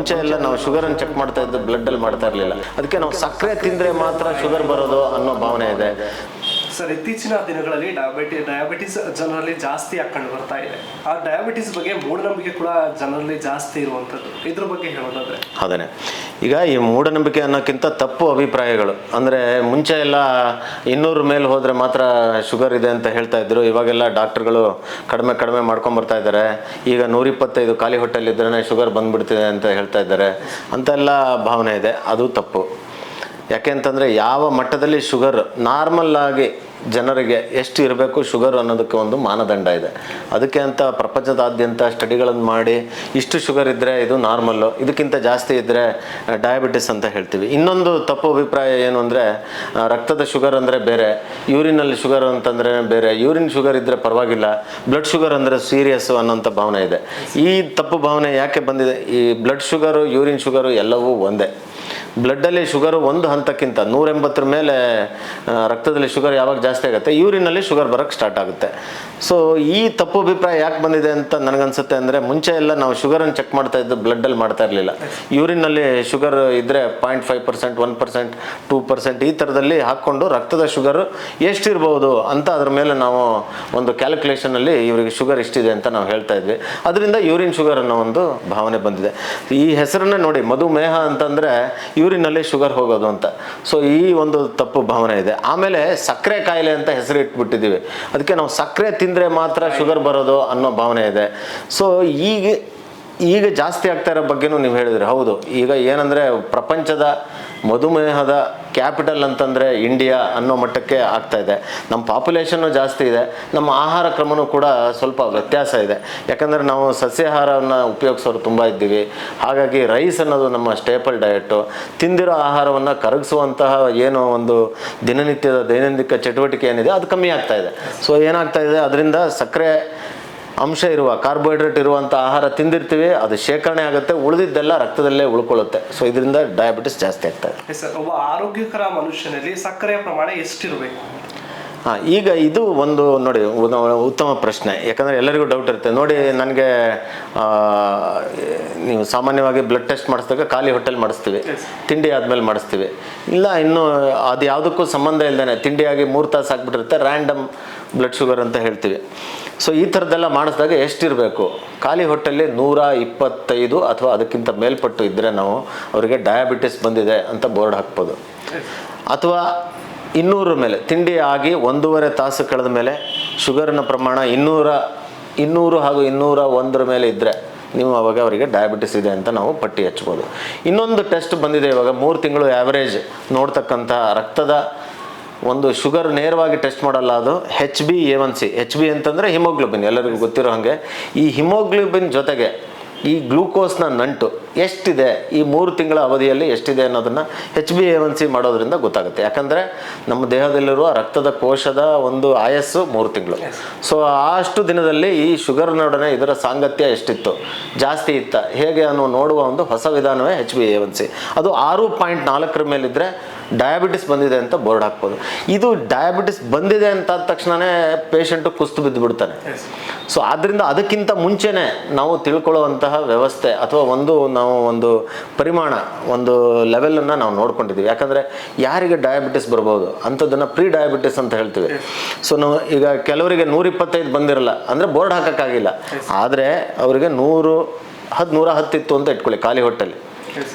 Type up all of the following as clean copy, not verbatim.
ಮುಂಚೆ ಎಲ್ಲ ನಾವು ಶುಗರನ್ನು ಚೆಕ್ ಮಾಡ್ತಾ ಇದ್ದು ಬ್ಲಡ್ಡಲ್ಲಿ ಮಾಡ್ತಾ ಇರಲಿಲ್ಲ. ಅದಕ್ಕೆ ನಾವು ಸಕ್ಕರೆ ತಿಂದರೆ ಮಾತ್ರ ಶುಗರ್ ಬರೋದು ಅನ್ನೋ ಭಾವನೆ ಇದೆ. ಸರ್, ಇತ್ತೀಚಿನ ದಿನಗಳಲ್ಲಿ ಡಯಾಬಿಟಿಸ್ ಜನರಲ್ಲಿ ಜಾಸ್ತಿ ಹಾಕೊಂಡು ಬರ್ತಾ ಇದೆ. ಆ ಡಯಾಬಿಟಿಸ್ ಬಗ್ಗೆ ಮೂಢನಂಬಿಕೆ ಕೂಡ ಜನರಲ್ಲಿ ಜಾಸ್ತಿ ಇರುವಂಥದ್ದು, ಇದ್ರ ಬಗ್ಗೆ ಹೇಳೋದಾದ್ರೆ? ಅದೇ ಈಗ ಈ ಮೂಢನಂಬಿಕೆ ಅನ್ನೋಕ್ಕಿಂತ ತಪ್ಪು ಅಭಿಪ್ರಾಯಗಳು. ಅಂದರೆ ಮುಂಚೆ ಎಲ್ಲ 200 ಮೇಲೆ ಹೋದರೆ ಮಾತ್ರ ಶುಗರ್ ಇದೆ ಅಂತ ಹೇಳ್ತಾ ಇದ್ರು. ಇವಾಗೆಲ್ಲ ಡಾಕ್ಟರ್ಗಳು ಕಡಿಮೆ ಮಾಡ್ಕೊಂಬರ್ತಾ ಇದ್ದಾರೆ. ಈಗ 125 ಖಾಲಿ ಹೊಟ್ಟೆಲಿದ್ರೇ ಶುಗರ್ ಬಂದ್ಬಿಡ್ತಿದೆ ಅಂತ ಹೇಳ್ತಾ ಇದ್ದಾರೆ ಅಂತೆಲ್ಲ ಭಾವನೆ ಇದೆ. ಅದು ತಪ್ಪು. ಯಾಕೆ ಅಂತಂದರೆ ಯಾವ ಮಟ್ಟದಲ್ಲಿ ಶುಗರ್ ನಾರ್ಮಲ್ ಆಗಿ ಜನರಿಗೆ ಎಷ್ಟು ಇರಬೇಕು ಶುಗರ್ ಅನ್ನೋದಕ್ಕೆ ಒಂದು ಮಾನದಂಡ ಇದೆ. ಅದಕ್ಕೆ ಅಂತ ಪ್ರಪಂಚದಾದ್ಯಂತ ಸ್ಟಡಿಗಳನ್ನು ಮಾಡಿ ಇಷ್ಟು ಶುಗರ್ ಇದ್ದರೆ ಇದು ನಾರ್ಮಲ್ಲು, ಇದಕ್ಕಿಂತ ಜಾಸ್ತಿ ಇದ್ದರೆ ಡಯಾಬಿಟಿಸ್ ಅಂತ ಹೇಳ್ತೀವಿ. ಇನ್ನೊಂದು ತಪ್ಪು ಅಭಿಪ್ರಾಯ ಏನು ಅಂದರೆ ರಕ್ತದ ಶುಗರ್ ಅಂದರೆ ಬೇರೆ, ಯೂರಿನಲ್ಲಿ ಶುಗರ್ ಅಂತಂದರೆ ಬೇರೆ, ಯೂರಿನ್ ಶುಗರ್ ಇದ್ದರೆ ಪರವಾಗಿಲ್ಲ, ಬ್ಲಡ್ ಶುಗರ್ ಅಂದರೆ ಸೀರಿಯಸ್ಸು ಅನ್ನೋಂಥ ಭಾವನೆ ಇದೆ. ಈ ತಪ್ಪು ಭಾವನೆ ಯಾಕೆ ಬಂದಿದೆ? ಈ ಬ್ಲಡ್ ಶುಗರು ಯೂರಿನ್ ಶುಗರು ಎಲ್ಲವೂ ಒಂದೇ. ಬ್ಲಡ್ಡಲ್ಲಿ ಶುಗರು ಒಂದು ಹಂತಕ್ಕಿಂತ 180 ಮೇಲೆ ರಕ್ತದಲ್ಲಿ ಶುಗರ್ ಯಾವಾಗ ಜಾಸ್ತಿ ಆಗುತ್ತೆ, ಯೂರಿನಲ್ಲಿ ಶುಗರ್ ಬರೋಕ್ಕೆ ಸ್ಟಾರ್ಟ್ ಆಗುತ್ತೆ. ಸೊ ಈ ತಪ್ಪು ಅಭಿಪ್ರಾಯ ಯಾಕೆ ಬಂದಿದೆ ಅಂತ ನನಗನ್ಸುತ್ತೆ ಅಂದರೆ, ಮುಂಚೆ ಎಲ್ಲ ನಾವು ಶುಗರನ್ನು ಚೆಕ್ ಮಾಡ್ತಾ ಇದ್ದು ಬ್ಲಡ್ಡಲ್ಲಿ ಮಾಡ್ತಾ ಇರಲಿಲ್ಲ. ಯೂರಿನಲ್ಲಿ ಶುಗರ್ ಇದ್ದರೆ 0.5%, 1%, 2% ಈ ಥರದಲ್ಲಿ ಹಾಕ್ಕೊಂಡು ರಕ್ತದ ಶುಗರ್ ಎಷ್ಟಿರ್ಬೋದು ಅಂತ ಅದ್ರ ಮೇಲೆ ನಾವು ಒಂದು ಕ್ಯಾಲ್ಕುಲೇಷನಲ್ಲಿ ಇವರಿಗೆ ಶುಗರ್ ಇಷ್ಟಿದೆ ಅಂತ ನಾವು ಹೇಳ್ತಾ ಇದ್ವಿ. ಅದರಿಂದ ಯೂರಿನ್ ಶುಗರ್ ಅನ್ನೋ ಒಂದು ಭಾವನೆ ಬಂದಿದೆ. ಈ ಹೆಸರನ್ನೇ ನೋಡಿ, ಮಧುಮೇಹ ಅಂತಂದರೆ ಯೂರಿನಲ್ಲಿ ಶುಗರ್ ಹೋಗೋದು ಅಂತ. ಸೊ ಈ ಒಂದು ತಪ್ಪು ಭಾವನೆ ಇದೆ. ಆಮೇಲೆ ಸಕ್ಕರೆ ಕಾಯಿಲೆ ಅಂತ ಹೆಸರು ಇಟ್ಬಿಟ್ಟಿದ್ದೀವಿ. ಅದಕ್ಕೆ ನಾವು ಸಕ್ಕರೆ ತಿಂದರೆ ಮಾತ್ರ ಶುಗರ್ ಬರೋದು ಅನ್ನೋ ಭಾವನೆ ಇದೆ. ಸೊ ಈಗ ಜಾಸ್ತಿ ಆಗ್ತಾ ಇರೋ ಬಗ್ಗೆನೂ ನೀವು ಹೇಳಿದ್ರಿ. ಹೌದು, ಈಗ ಏನಂದರೆ ಪ್ರಪಂಚದ ಮಧುಮೇಹದ ಕ್ಯಾಪಿಟಲ್ ಅಂತಂದರೆ ಇಂಡಿಯಾ ಅನ್ನೋ ಮಟ್ಟಕ್ಕೆ ಆಗ್ತಾ ಇದೆ. ನಮ್ಮ ಪಾಪ್ಯುಲೇಷನ್ನು ಜಾಸ್ತಿ ಇದೆ, ನಮ್ಮ ಆಹಾರ ಕ್ರಮವೂ ಕೂಡ ಸ್ವಲ್ಪ ವ್ಯತ್ಯಾಸ ಇದೆ. ಯಾಕಂದರೆ ನಾವು ಸಸ್ಯಾಹಾರವನ್ನು ಉಪಯೋಗಿಸೋರು ತುಂಬ ಇದ್ದೀವಿ. ಹಾಗಾಗಿ ರೈಸ್ ಅನ್ನೋದು ನಮ್ಮ ಸ್ಟೇಪಲ್ ಡಯಟು. ತಿಂದಿರೋ ಆಹಾರವನ್ನು ಕರಗಿಸುವಂತಹ ಏನೋ ಒಂದು ದಿನನಿತ್ಯದ ದೈನಂದಿನ ಚಟುವಟಿಕೆ ಏನಿದೆ ಅದು ಕಮ್ಮಿ ಆಗ್ತಾ ಇದೆ. ಸೊ ಏನಾಗ್ತಾ ಇದೆ, ಅದರಿಂದ ಸಕ್ಕರೆ ಅಂಶ ಇರುವ ಕಾರ್ಬೋಹೈಡ್ರೇಟ್ ಇರುವಂಥ ಆಹಾರ ತಿಂದಿರ್ತೀವಿ, ಅದು ಶೇಖರಣೆ ಆಗುತ್ತೆ, ಉಳಿದಿದ್ದೆಲ್ಲ ರಕ್ತದಲ್ಲೇ ಉಳ್ಕೊಳ್ಳುತ್ತೆ. ಸೊ ಇದರಿಂದ ಡಯಾಬಿಟಿಸ್ ಜಾಸ್ತಿ ಆಗ್ತಾ ಇದೆ. ಸರ್, ಒಬ್ಬ ಆರೋಗ್ಯಕರ ಮನುಷ್ಯನಲ್ಲಿ ಸಕ್ಕರೆಯ ಪ್ರಮಾಣ ಎಷ್ಟಿರಬೇಕು? ಈಗ ಇದು ಒಂದು ನೋಡಿ ಉತ್ತಮ ಪ್ರಶ್ನೆ. ಯಾಕಂದರೆ ಎಲ್ಲರಿಗೂ ಡೌಟ್ ಇರುತ್ತೆ. ನೋಡಿ, ನನಗೆ ನೀವು ಸಾಮಾನ್ಯವಾಗಿ ಬ್ಲಡ್ ಟೆಸ್ಟ್ ಮಾಡಿಸಿದಾಗ ಖಾಲಿ ಹೊಟ್ಟೆಲಿ ಮಾಡಿಸ್ತೀವಿ, ತಿಂಡಿ ಆದಮೇಲೆ ಮಾಡಿಸ್ತೀವಿ. ಇಲ್ಲ, ಇನ್ನು ಅದು ಯಾವುದಕ್ಕೂ ಸಂಬಂಧ ಇಲ್ಲದೇ ತಿಂಡಿಯಾಗಿ 3 ತಾಸು ಆಗಿಬಿಟ್ಟಿರುತ್ತೆ, ರ್ಯಾಂಡಮ್ ಬ್ಲಡ್ ಶುಗರ್ ಅಂತ ಹೇಳ್ತೀವಿ. ಸೊ ಈ ಥರದ್ದೆಲ್ಲ ಮಾಡಿಸಿದಾಗ ಎಷ್ಟಿರಬೇಕು? ಖಾಲಿ ಹೊಟ್ಟೆಯಲ್ಲಿ 125 ಅಥವಾ ಅದಕ್ಕಿಂತ ಮೇಲ್ಪಟ್ಟು ಇದ್ದರೆ ನಾವು ಅವರಿಗೆ ಡಯಾಬಿಟಿಸ್ ಬಂದಿದೆ ಅಂತ ಬೋರ್ಡ್ ಹಾಕ್ಬೋದು. ಅಥವಾ 200 ಮೇಲೆ ತಿಂಡಿ ಆಗಿ 1.5 ತಾಸು ಕಳೆದ ಮೇಲೆ ಶುಗರ್ನ ಪ್ರಮಾಣ 200 ಹಾಗೂ 201 ಮೇಲೆ ಇದ್ದರೆ ನೀವು ಅವಾಗ ಅವರಿಗೆ ಡಯಾಬಿಟಿಸ್ ಇದೆ ಅಂತ ನಾವು ಪಟ್ಟಿ ಹಚ್ಬೋದು. ಇನ್ನೊಂದು ಟೆಸ್ಟ್ ಬಂದಿದೆ ಇವಾಗ, 3 ತಿಂಗಳು ಆ್ಯಾವ್ರೇಜ್ ನೋಡ್ತಕ್ಕಂಥ ರಕ್ತದ ಒಂದು ಶುಗರ್ ನೇರವಾಗಿ ಟೆಸ್ಟ್ ಮಾಡಲ್ಲ, ಅದು HbA1c. HB ಅಂತಂದರೆ ಹಿಮೋಗ್ಲೋಬಿನ್, ಎಲ್ಲರಿಗೂ ಗೊತ್ತಿರೋ ಹಾಗೆ. ಈ ಹಿಮೋಗ್ಲೋಬಿನ್ ಜೊತೆಗೆ ಈ ಗ್ಲೂಕೋಸ್ನ ನಂಟು ಎಷ್ಟಿದೆ, ಈ 3 ತಿಂಗಳ ಅವಧಿಯಲ್ಲಿ ಎಷ್ಟಿದೆ ಅನ್ನೋದನ್ನು HbA1c ಮಾಡೋದ್ರಿಂದ ಗೊತ್ತಾಗುತ್ತೆ. ಯಾಕಂದರೆ ನಮ್ಮ ದೇಹದಲ್ಲಿರುವ ರಕ್ತದ ಕೋಶದ ಒಂದು ಆಯಸ್ಸು 3 ತಿಂಗಳು. ಸೊ ಅಷ್ಟು ದಿನದಲ್ಲಿ ಈ ಶುಗರ್ನೊಡನೆ ಇದರ ಸಾಂಗತ್ಯ ಎಷ್ಟಿತ್ತು, ಜಾಸ್ತಿ ಇತ್ತ, ಹೇಗೆ ಅನ್ನೋ ನೋಡುವ ಒಂದು ಹೊಸ ವಿಧಾನವೇ HbA1c. ಅದು 6.4 ಮೇಲಿದ್ದರೆ ಡಯಾಬಿಟಿಸ್ ಬಂದಿದೆ ಅಂತ ಬೋರ್ಡ್ ಹಾಕ್ಬೋದು. ಇದು ಡಯಾಬಿಟಿಸ್ ಬಂದಿದೆ ಅಂತ ಆದ ತಕ್ಷಣವೇ ಪೇಷಂಟು ಕುಸ್ತು ಬಿದ್ದು ಬಿಡ್ತಾನೆ. ಸೊ ಆದ್ದರಿಂದ ಅದಕ್ಕಿಂತ ಮುಂಚೆನೇ ನಾವು ತಿಳ್ಕೊಳ್ಳುವಂತಹ ವ್ಯವಸ್ಥೆ ಅಥವಾ ನಾವು ಒಂದು ಪರಿಮಾಣ, ಒಂದು ಲೆವೆಲನ್ನು ನಾವು ನೋಡ್ಕೊಂಡಿದ್ದೀವಿ. ಯಾಕಂದರೆ ಯಾರಿಗೆ ಡಯಾಬಿಟಿಸ್ ಬರ್ಬೋದು ಅಂಥದ್ದನ್ನು ಪ್ರೀ ಡಯಾಬಿಟಿಸ್ ಅಂತ ಹೇಳ್ತೀವಿ. ಸೊ ನಾವು ಈಗ ಕೆಲವರಿಗೆ 125 ಬಂದಿರಲ್ಲ ಅಂದರೆ ಬೋರ್ಡ್ ಹಾಕೋಕ್ಕಾಗಿಲ್ಲ, ಆದರೆ ಅವರಿಗೆ 110 ಇತ್ತು ಅಂತ ಇಟ್ಕೊಳ್ಳಿ ಖಾಲಿ ಹೊಟ್ಟೆಲಿ,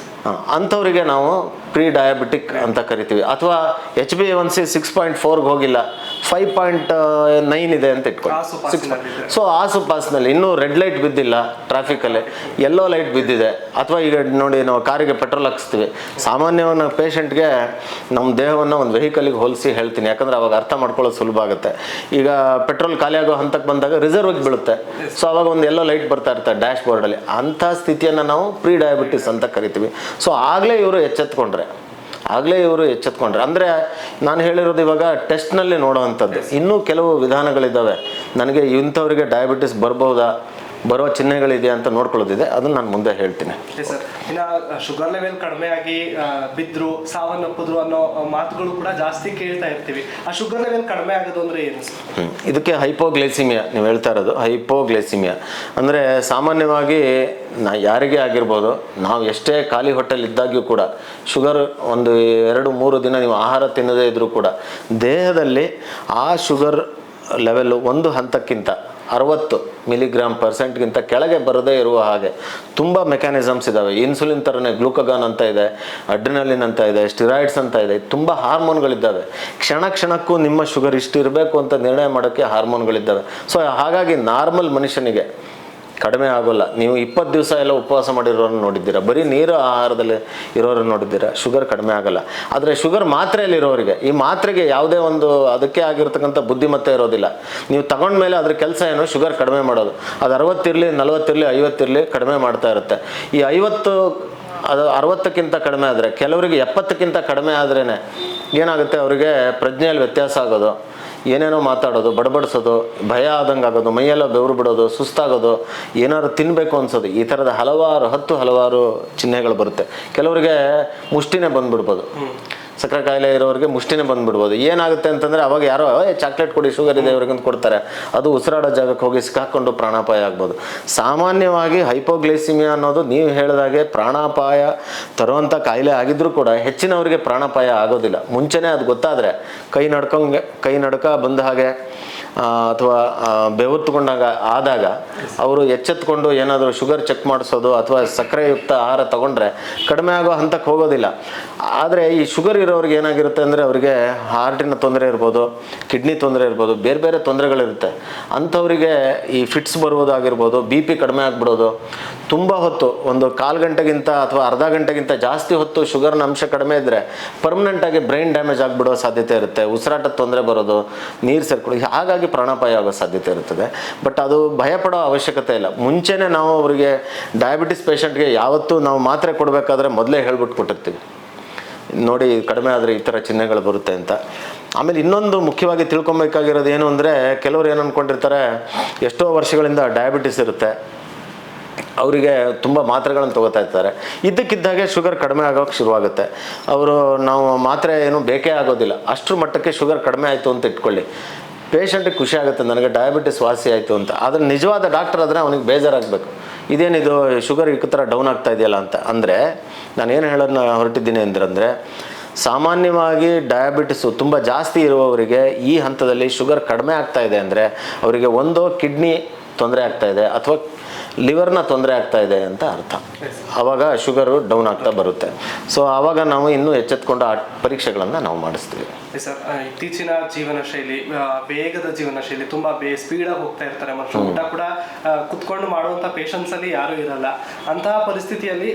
ಅಂಥವರಿಗೆ ನಾವು ಪ್ರೀ ಡಯಾಬಿಟಿಕ್ ಅಂತ ಕರಿತೀವಿ. ಅಥವಾ HbA1c 6.4ಗೆ ಹೋಗಿಲ್ಲ, 5.9 ಇದೆ ಅಂತ ಇಟ್ಕೊಳ್ಳಿ. ಸೊ ಆಸುಪಾಸಿನಲ್ಲಿ ಇನ್ನೂ ರೆಡ್ ಲೈಟ್ ಬಿದ್ದಿಲ್ಲ, ಟ್ರಾಫಿಕಲ್ಲಿ ಯೆಲ್ಲೋ ಲೈಟ್ ಬಿದ್ದಿದೆ. ಅಥವಾ ಈಗ ನೋಡಿ, ನಾವು ಕಾರಿಗೆ ಪೆಟ್ರೋಲ್ ಹಾಕಿಸ್ತೀವಿ. ಸಾಮಾನ್ಯವಾಗಿ ಪೇಷಂಟ್ಗೆ ನಮ್ಮ ದೇಹವನ್ನು ಒಂದು ವೆಹಿಕಲ್ಗೆ ಹೋಲಿಸಿ ಹೇಳ್ತೀನಿ, ಯಾಕಂದರೆ ಅವಾಗ ಅರ್ಥ ಮಾಡ್ಕೊಳ್ಳೋದು ಸುಲಭ ಆಗುತ್ತೆ. ಈಗ ಪೆಟ್ರೋಲ್ ಖಾಲಿ ಆಗೋ ಹಂತಕ್ಕೆ ಬಂದಾಗ ರಿಸರ್ವ್ಗೆ ಬೀಳುತ್ತೆ. ಸೊ ಅವಾಗ ಒಂದು ಯೆಲ್ಲೋ ಲೈಟ್ ಬರ್ತಾ ಇರ್ತಾರೆ ಡ್ಯಾಶ್ ಬೋರ್ಡಲ್ಲಿ. ಅಂಥ ಸ್ಥಿತಿಯನ್ನು ನಾವು ಪ್ರೀ ಡಯಾಬಿಟಿಸ್ ಅಂತ ಕರಿತೀವಿ. ಸೊ ಆಗಲೇ ಇವರು ಎಚ್ಚೆತ್ಕೊಂಡ್ರೆ ಅಂದರೆ ನಾನು ಹೇಳಿರೋದು ಇವಾಗ ಟೆಸ್ಟ್ನಲ್ಲಿ ನೋಡೋವಂಥದ್ದು. ಇನ್ನೂ ಕೆಲವು ವಿಧಾನಗಳಿದ್ದಾವೆ. ನನಗೆ ಇಂಥವರಿಗೆ ಡಯಾಬಿಟಿಸ್ ಬರ್ಬೋದಾ, ಬರೋ ಚಿಹ್ನೆಗಳಿದೆಯಾ ಅಂತ ನೋಡ್ಕೊಳ್ಳೋದಿದೆ, ಅದನ್ನು ನಾನು ಮುಂದೆ ಹೇಳ್ತೀನಿ. ಸರ್, ಇನ್ನು ಶುಗರ್ ಲೆವೆಲ್ ಕಡಿಮೆ ಆಗಿ ಬಿದ್ರು ಸಾವನ್ನಪ್ಪಿದ್ರು ಅನ್ನೋ ಮಾತುಗಳು ಕೂಡ ಜಾಸ್ತಿ ಕೇಳ್ತಾ ಇರ್ತೀವಿ. ಆ ಶುಗರ್ ಲೆವೆಲ್ ಕಡಿಮೆ ಆಗೋದು ಅಂದ್ರೆ ಏನು ಸರ್? ಇದಕ್ಕೆ ಹೈಪೋಗ್ಲೈಸಿಮಿಯಾ ನೀವು ಹೇಳ್ತಾ ಇರೋದು. ಹೈಪೋಗ್ಲೈಸಿಮಿಯಾ ಅಂದರೆ ಸಾಮಾನ್ಯವಾಗಿ ಯಾರಿಗೇ ಆಗಿರ್ಬೋದು, ನಾವು ಎಷ್ಟೇ ಖಾಲಿ ಹೊಟ್ಟೆಲಿ ಇದ್ದಾಗ್ಯೂ ಕೂಡ ಶುಗರ್ ಒಂದು 2-3 ದಿನ ನೀವು ಆಹಾರ ತಿನ್ನದೇ ಇದ್ದರೂ ಕೂಡ ದೇಹದಲ್ಲಿ ಆ ಶುಗರ್ ಲೆವೆಲ್ಲು ಒಂದು ಹಂತಕ್ಕಿಂತ 60 mg/% ಕೆಳಗೆ ಬರದೇ ಇರುವ ಹಾಗೆ ತುಂಬ ಮೆಕ್ಯಾನಿಸಮ್ಸ್ ಇದ್ದಾವೆ. ಇನ್ಸುಲಿನ್ ಥರನೇ ಗ್ಲೂಕಗಾನ್ ಅಂತ ಇದೆ, ಅಡ್ರಿನಲಿನ್ ಅಂತ ಇದೆ, ಸ್ಟಿರಾಯ್ಡ್ಸ್ ಅಂತ ಇದೆ, ತುಂಬ ಹಾರ್ಮೋನ್ಗಳಿದ್ದಾವೆ. ಕ್ಷಣಕ್ಕೂ ನಿಮ್ಮ ಶುಗರ್ ಇಷ್ಟು ಇರಬೇಕು ಅಂತ ನಿರ್ಣಯ ಮಾಡೋಕ್ಕೆ ಹಾರ್ಮೋನ್ಗಳಿದ್ದಾವೆ. ಸೊ ಹಾಗಾಗಿ ನಾರ್ಮಲ್ ಮನುಷ್ಯನಿಗೆ ಕಡಿಮೆ ಆಗೋಲ್ಲ. ನೀವು 20 ದಿವಸ ಎಲ್ಲ ಉಪವಾಸ ಮಾಡಿರೋರನ್ನ ನೋಡಿದ್ದೀರಾ, ಬರೀ ನೀರು ಆಹಾರದಲ್ಲಿ ಇರೋರನ್ನ ನೋಡಿದ್ದೀರಾ, ಶುಗರ್ ಕಡಿಮೆ ಆಗಲ್ಲ. ಆದರೆ ಶುಗರ್ ಮಾತ್ರೆಯಲ್ಲಿರೋರಿಗೆ, ಈ ಮಾತ್ರೆಗೆ ಯಾವುದೇ ಒಂದು ಅದಕ್ಕೆ ಆಗಿರ್ತಕ್ಕಂಥ ಬುದ್ಧಿಮತ್ತೆ ಇರೋದಿಲ್ಲ. ನೀವು ತಗೊಂಡ್ಮೇಲೆ ಅದ್ರ ಕೆಲಸ ಏನು, ಶುಗರ್ ಕಡಿಮೆ ಮಾಡೋದು. ಅದು 60 ಇರಲಿ, 40 ಇರಲಿ, 50 ಇರಲಿ, ಕಡಿಮೆ ಮಾಡ್ತಾ ಇರುತ್ತೆ. ಈ 50 ಅದು 60ಕ್ಕಿಂತ ಕಡಿಮೆ ಆದರೆ, ಕೆಲವರಿಗೆ 70ಕ್ಕಿಂತ ಕಡಿಮೆ ಆದ್ರೇ ಏನಾಗುತ್ತೆ, ಅವರಿಗೆ ಪ್ರಜ್ಞೆಯಲ್ಲಿ ವ್ಯತ್ಯಾಸ ಆಗೋದು, ಏನೇನೋ ಮಾತಾಡೋದು, ಬಡಬಡಿಸೋದು, ಭಯ ಆದಂಗೆ ಆಗೋದು, ಮೈಯೆಲ್ಲ ಬೆವರು ಬಿಡೋದು, ಸುಸ್ತಾಗೋದು, ಏನಾದ್ರು ತಿನ್ನಬೇಕು ಅನ್ಸೋದು, ಈ ಥರದ ಹಲವಾರು ಚಿಹ್ನೆಗಳು ಬರುತ್ತೆ. ಕೆಲವರಿಗೆ ಮುಷ್ಟಿನೇ ಬಂದ್ಬಿಡ್ಬೋದು. ಸಕ್ಕರೆ ಕಾಯಿಲೆ ಇರೋರಿಗೆ ಮುಷ್ಟಿನೇ ಬಂದ್ಬಿಡ್ಬೋದು. ಏನಾಗುತ್ತೆ ಅಂತಂದರೆ ಅವಾಗ ಯಾರೋ ಚಾಕ್ಲೇಟ್ ಕೊಡಿ, ಶುಗರ್ ಇದೆ ಇವ್ರಿಗಂತ ಕೊಡ್ತಾರೆ, ಅದು ಉಸಿರಾಡೋ ಜಾಗಕ್ಕೆ ಹೋಗಿ ಸಿಕ್ಕಾಕೊಂಡು ಪ್ರಾಣಾಪಾಯ ಆಗ್ಬೋದು. ಸಾಮಾನ್ಯವಾಗಿ ಹೈಪೋಗ್ಲೈಸಿಮಿಯಾ ಅನ್ನೋದು ನೀವು ಹೇಳಿದಾಗೆ ಪ್ರಾಣಾಪಾಯ ತರುವಂಥ ಕಾಯಿಲೆ ಆಗಿದ್ರೂ ಕೂಡ ಹೆಚ್ಚಿನವರಿಗೆ ಪ್ರಾಣಾಪಾಯ ಆಗೋದಿಲ್ಲ. ಮುಂಚೆನೇ ಅದು ಗೊತ್ತಾದರೆ ಕೈ ನಡ್ಕ ಬಂದ ಹಾಗೆ ಅಥವಾ ಬೆವರ್ತುಕೊಂಡಾಗ ಆದಾಗ ಅವರು ಎಚ್ಚೆತ್ಕೊಂಡು ಏನಾದರೂ ಶುಗರ್ ಚೆಕ್ ಮಾಡಿಸೋದು ಅಥವಾ ಸಕ್ಕರೆಯುಕ್ತ ಆಹಾರ ತಗೊಂಡ್ರೆ ಕಡಿಮೆ ಆಗೋ ಹಂತಕ್ಕೆ ಹೋಗೋದಿಲ್ಲ. ಆದರೆ ಈ ಶುಗರ್ ಇರೋರಿಗೆ ಏನಾಗಿರುತ್ತೆ ಅಂದರೆ ಅವರಿಗೆ ಹಾರ್ಟಿನ ತೊಂದರೆ ಇರ್ಬೋದು, ಕಿಡ್ನಿ ತೊಂದರೆ ಇರ್ಬೋದು, ಬೇರೆ ತೊಂದರೆಗಳಿರುತ್ತೆ. ಅಂಥವರಿಗೆ ಈ ಫಿಟ್ಸ್ ಬರುವುದಾಗಿರ್ಬೋದು, BP ಕಡಿಮೆ ಆಗಿಬಿಡೋದು, ತುಂಬ ಹೊತ್ತು ಒಂದು 1/4 ಗಂಟೆಗಿಂತ ಅಥವಾ ಅರ್ಧ ಗಂಟೆಗಿಂತ ಜಾಸ್ತಿ ಹೊತ್ತು ಶುಗರ್ನ ಅಂಶ ಕಡಿಮೆ ಇದ್ದರೆ ಪರ್ಮನೆಂಟಾಗಿ ಬ್ರೈನ್ ಡ್ಯಾಮೇಜ್ ಆಗಿಬಿಡೋ ಸಾಧ್ಯತೆ ಇರುತ್ತೆ, ಉಸಿರಾಟದ ತೊಂದರೆ ಬರೋದು, ನೀರು ಸೇರ್ಕೊಳ್ಳೋದು, ಹಾಗಾಗಿ ಪ್ರಾಣಾಪಾಯ ಆಗೋ ಸಾಧ್ಯತೆ ಇರ್ತದೆ. ಬಟ್ ಅದು ಭಯಪಡೋ ಅವಶ್ಯಕತೆ ಇಲ್ಲ. ಮುಂಚೆನೇ ನಾವು ಅವರಿಗೆ ಡಯಾಬಿಟಿಸ್ ಪೇಷಂಟ್ಗೆ ಯಾವತ್ತೂ ನಾವು ಮಾತ್ರೆ ಕೊಡಬೇಕಾದ್ರೆ ಮೊದಲೇ ಹೇಳ್ಬಿಟ್ಟು ಕೊಟ್ಟಿರ್ತೀವಿ, ನೋಡಿ ಕಡಿಮೆ ಆದರೆ ಈ ಥರ ಚಿಹ್ನೆಗಳು ಬರುತ್ತೆ ಅಂತ. ಆಮೇಲೆ ಇನ್ನೊಂದು ಮುಖ್ಯವಾಗಿ ತಿಳ್ಕೊಬೇಕಾಗಿರೋದು ಏನು ಅಂದರೆ, ಕೆಲವರು ಏನು ಅಂದ್ಕೊಂಡಿರ್ತಾರೆ, ಎಷ್ಟೋ ವರ್ಷಗಳಿಂದ ಡಯಾಬಿಟಿಸ್ ಇರುತ್ತೆ, ಅವರಿಗೆ ತುಂಬ ಮಾತ್ರೆಗಳನ್ನು ತೊಗೋತಾ ಇರ್ತಾರೆ, ಇದ್ದಕ್ಕಿದ್ದಾಗೆ ಶುಗರ್ ಕಡಿಮೆ ಆಗೋಕ್ಕೆ ಶುರುವಾಗುತ್ತೆ. ನಾವು ಮಾತ್ರೆ ಏನು ಬೇಕೇ ಆಗೋದಿಲ್ಲ, ಅಷ್ಟರ ಮಟ್ಟಕ್ಕೆ ಶುಗರ್ ಕಡಿಮೆ ಆಯಿತು ಅಂತ ಇಟ್ಕೊಳ್ಳಿ, ಪೇಷಂಟಿಗೆ ಖುಷಿ ಆಗುತ್ತೆ, ನನಗೆ ಡಯಾಬಿಟಿಸ್ ವಾಸಿ ಆಯಿತು ಅಂತ. ಆದರೆ ನಿಜವಾದ ಡಾಕ್ಟರ್ ಆದರೆ ಅವನಿಗೆ ಬೇಜಾರಾಗಬೇಕು, ಇದೇನಿದು ಶುಗರ್ ಈ ಥರ ಡೌನ್ ಆಗ್ತಾ ಇದೆಯಲ್ಲ ಅಂತ. ಅಂದರೆ ನಾನೇನು ಹೇಳೋದನ್ನ ಹೊರಟಿದ್ದೀನಿ ಅಂದರೆ, ಸಾಮಾನ್ಯವಾಗಿ ಡಯಾಬಿಟಿಸು ತುಂಬ ಜಾಸ್ತಿ ಇರುವವರಿಗೆ ಈ ಹಂತದಲ್ಲಿ ಶುಗರ್ ಕಡಿಮೆ ಆಗ್ತಾ ಇದೆ ಅಂದರೆ ಅವರಿಗೆ ಒಂದು ಕಿಡ್ನಿ ತೊಂದರೆ ಆಗ್ತಾ ಇದೆ ಅಥವಾ ಲಿವರ್ನ ತೊಂದರೆ ಆಗ್ತಾ ಇದೆ ಅಂತ ಅರ್ಥ. ಆವಾಗ ಶುಗರು ಡೌನ್ ಆಗ್ತಾ ಬರುತ್ತೆ. ಸೊ ಆವಾಗ ನಾವು ಇನ್ನೂ ಎಚ್ಚೆತ್ಕೊಂಡು ಆ ಪರೀಕ್ಷೆಗಳನ್ನು ನಾವು ಮಾಡಿಸ್ತೀವಿ. ಸರ್, ಇತ್ತೀಚಿನ ಜೀವನ ಶೈಲಿ, ವೇಗದ ಜೀವನ ಶೈಲಿ, ತುಂಬ ಸ್ಪೀಡಾಗಿ ಹೋಗ್ತಾ ಇರ್ತಾರೆ ಮನುಷ್ಯ. ಊಟ ಕೂಡ ಕುತ್ಕೊಂಡು ಮಾಡುವಂಥ ಪೇಷನ್ಸಲ್ಲಿ ಯಾರೂ ಇರಲ್ಲ. ಅಂತಹ ಪರಿಸ್ಥಿತಿಯಲ್ಲಿ